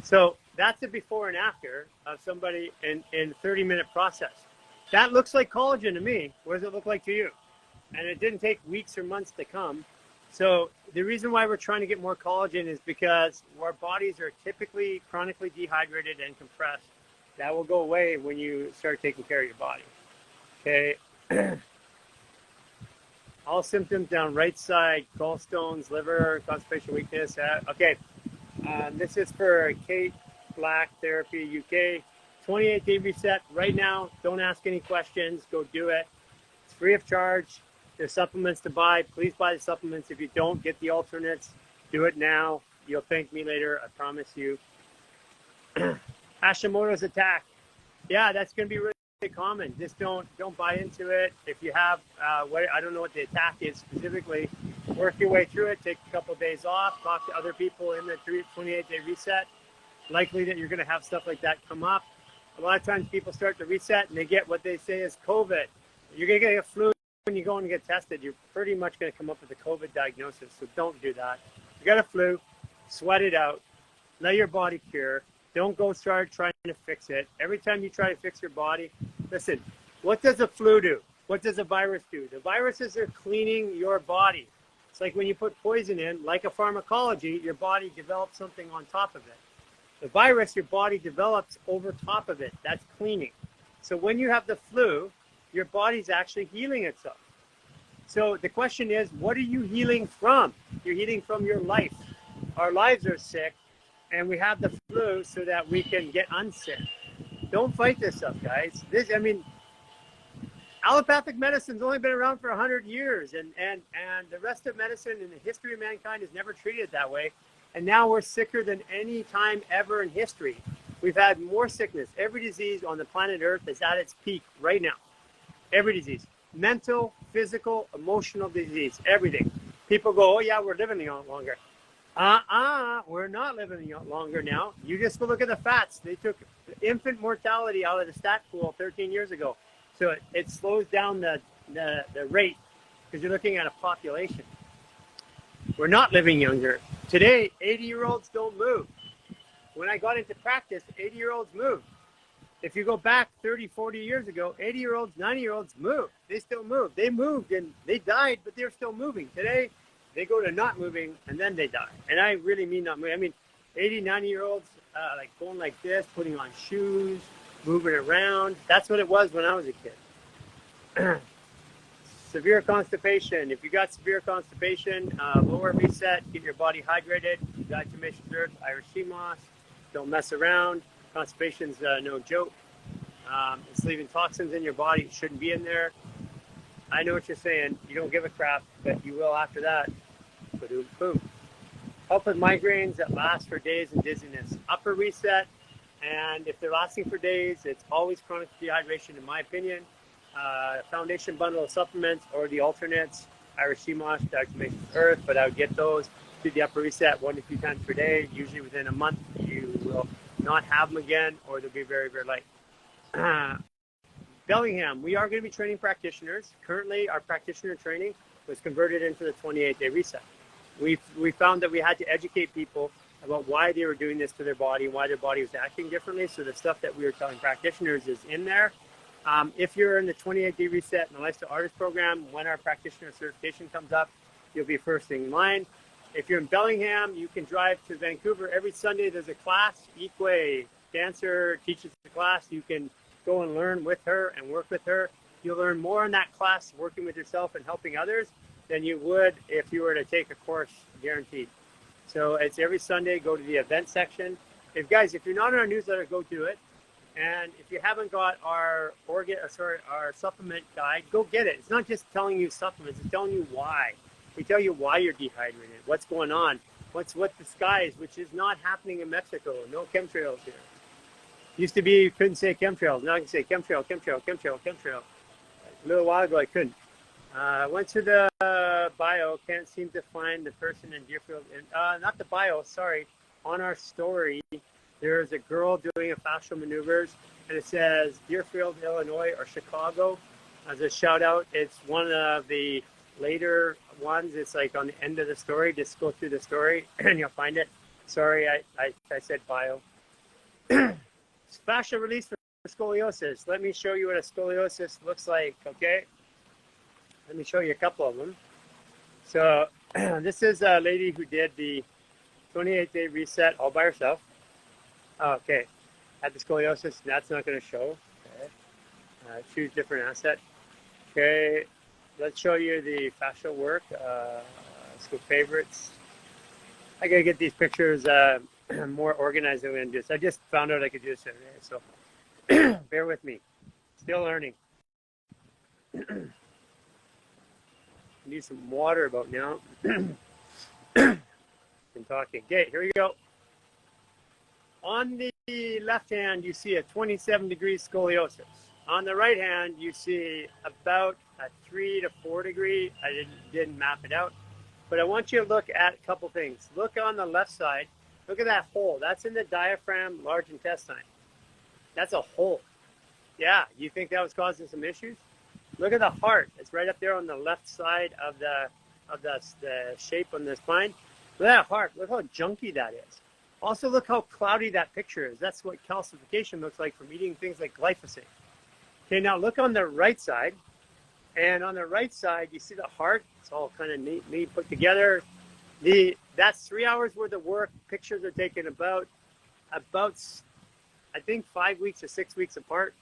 So that's the before and after of somebody in 30-minute process. That looks like collagen to me. What does it look like to you? And it didn't take weeks or months to come. So the reason why we're trying to get more collagen is because our bodies are typically chronically dehydrated and compressed. That will go away when you start taking care of your body. Okay. All symptoms down right side, gallstones, liver, constipation, weakness. Okay. This is for Kate Black Therapy UK. 28-day reset right now. Don't ask any questions. Go do it. It's free of charge. There's supplements to buy. Please buy the supplements. If you don't, get the alternates. Do it now. You'll thank me later. I promise you. Hashimoto's attack. Yeah, that's going to be really common. Just don't buy into it. If you have, I don't know what the attack is specifically, work your way through it. Take a couple of days off. Talk to other people in the 28-day reset. Likely that you're going to have stuff like that come up. A lot of times people start to reset and they get what they say is COVID. You're going to get a flu when you go and get tested. You're pretty much going to come up with a COVID diagnosis. So don't do that. You got a flu, sweat it out. Let your body cure. Don't go start trying to fix it. Every time you try to fix your body, listen, what does a flu do? What does a virus do? The viruses are cleaning your body. It's like when you put poison in, like a pharmacology, your body develops something on top of it. The virus, your body develops over top of it. That's cleaning. So when you have the flu, your body's actually healing itself. So the question is, what are you healing from? You're healing from your life. Our lives are sick, and we have the flu so that we can get unsick. Don't fight this stuff, guys. Allopathic medicine's only been around for 100 years, and the rest of medicine in the history of mankind has never treated it that way. And now we're sicker than any time ever in history. We've had more sickness. Every disease on the planet Earth is at its peak right now. Every disease. Mental, physical, emotional disease, everything. People go, oh yeah, we're living longer. We're not living longer now. You just go look at the facts. They took infant mortality out of the stat pool 13 years ago. So it slows down the rate because you're looking at a population. We're not living younger. Today, 80-year-olds don't move. When I got into practice, 80-year-olds moved. If you go back 30, 40 years ago, 80-year-olds, 90-year-olds moved. They still moved. They moved and they died, but they're still moving. Today, they go to not moving and then they die. And I really mean not moving. I mean, 80, 90-year-olds like going like this, putting on shoes, moving around. That's what it was when I was a kid. Severe constipation. If you got severe constipation, lower reset, get your body hydrated. Diatomaceous earth, Irish sea moss. Don't mess around. Constipation's no joke. It's leaving toxins in your body. It shouldn't be in there. I know what you're saying. You don't give a crap, but you will after that. Ba-doom, boom. Help with migraines that last for days and dizziness. Upper reset, and if they're lasting for days, it's always chronic dehydration, in my opinion. Foundation bundle of supplements or the alternates, Irish sea moss, diatomaceous earth, but I would get those. Do the upper reset 1 to 2 times per day. Usually within a month, you will not have them again, or they'll be very, very light. Bellingham, we are going to be training practitioners. Currently, our practitioner training was converted into the 28-day reset. We found that we had to educate people about why they were doing this to their body, why their body was acting differently. So the stuff that we were telling practitioners is in there. If you're in the 28-day reset and the Lifestyle Artist program, when our practitioner certification comes up, you'll be first in line. If you're in Bellingham, you can drive to Vancouver. Every Sunday, there's a class. Ikwe, dancer, teaches the class. You can go and learn with her and work with her. You'll learn more in that class working with yourself and helping others than you would if you were to take a course, guaranteed. So it's every Sunday. Go to the event section. if you're not on our newsletter, go do it. And if you haven't got our supplement guide, go get it. It's not just telling you supplements, it's telling you why. We tell you why you're dehydrated, what's going on, what the skies, which is not happening in Mexico. No chemtrails here. Used to be you couldn't say chemtrails. Now I can say chemtrail, chemtrail, chemtrail, chemtrail. A little while ago I couldn't. Went to the bio, can't seem to find the person in Deerfield. Not the bio, sorry. On our story, there's a girl doing a fascial maneuvers, and it says Deerfield, Illinois, or Chicago. As a shout out, it's one of the later ones. It's like on the end of the story. Just go through the story, and you'll find it. Sorry, I said bio. Fascia release for scoliosis. Let me show you what a scoliosis looks like, okay? Let me show you a couple of them. So this is a lady who did the 28-day reset all by herself. Okay, had the scoliosis, that's not going to show. Okay. Choose different asset. Okay, let's show you the fascial work. Let's go favorites. I gotta get these pictures more organized than I'm gonna do this. I just found out I could do this today, so bear with me. Still learning. Need some water about now. Been talking. Okay, here we go. On the left hand, you see a 27-degree scoliosis. On the right hand, you see about a 3 to 4 degree. I didn't map it out, but I want you to look at a couple things. Look on the left side. Look at that hole. That's in the diaphragm, large intestine. That's a hole. Yeah, you think that was causing some issues? Look at the heart. It's right up there on the left side of the shape on the spine. Look at that heart. Look how junky that is. Also, look how cloudy that picture is. That's what calcification looks like from eating things like glyphosate. Okay, now look on the right side. And on the right side, you see the heart. It's all kind of neatly put together. That's 3 hours worth of work. Pictures are taken about I think 5 weeks or 6 weeks apart.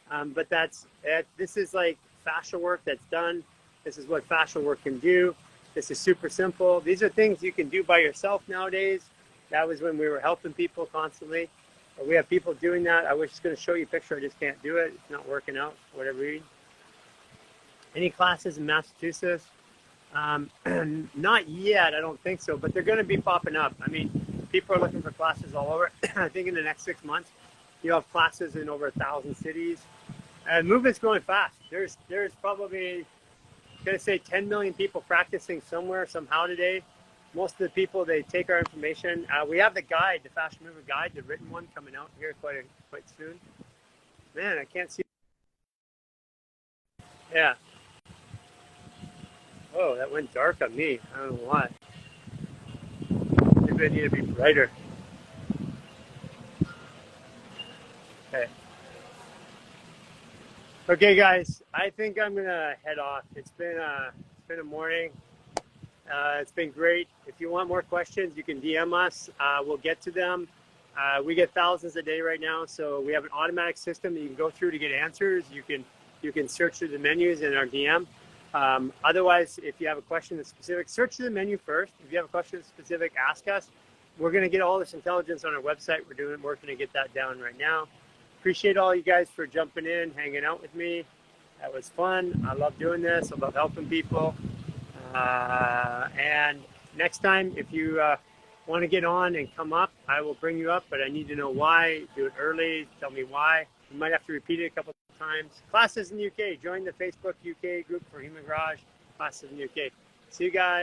But this is like fascial work that's done. This is what fascial work can do. This is super simple. These are things you can do by yourself nowadays. That was when we were helping people constantly. We have people doing that. I was just going to show you a picture. I just can't do it. It's not working out for whatever reason. Any classes in Massachusetts? Not yet. I don't think so. But they're going to be popping up. I mean, people are looking for classes all over. I think in the next 6 months, you'll have classes in over 1,000 cities. And movement's growing fast. There's probably, I'm going to say 10 million people practicing somewhere, somehow today. Most of the people, they take our information. We have the guide, the Fascia Movement Guide, the written one coming out here quite soon. Man, I can't see. Yeah. Oh, that went dark on me. I don't know why. Maybe I need to be brighter. Okay. Okay, guys. I think I'm gonna head off. It's been a morning. It's been great. If you want more questions, you can DM us. We'll get to them. We get thousands a day right now, so we have an automatic system that you can go through to get answers. You can search through the menus in our DM. Otherwise, if you have a question that's specific, search through the menu first. If you have a question that's specific, ask us. We're going to get all this intelligence on our website. We're working to get that down right now. Appreciate all you guys for jumping in, hanging out with me. That was fun. I love doing this. I love helping people. And next time, if you want to get on and come up, I will bring you up, but I need to know why. Do it early. Tell me why. You might have to repeat it a couple of times. Classes in the UK. Join the Facebook UK group for Human Garage. Classes in the UK. See you guys.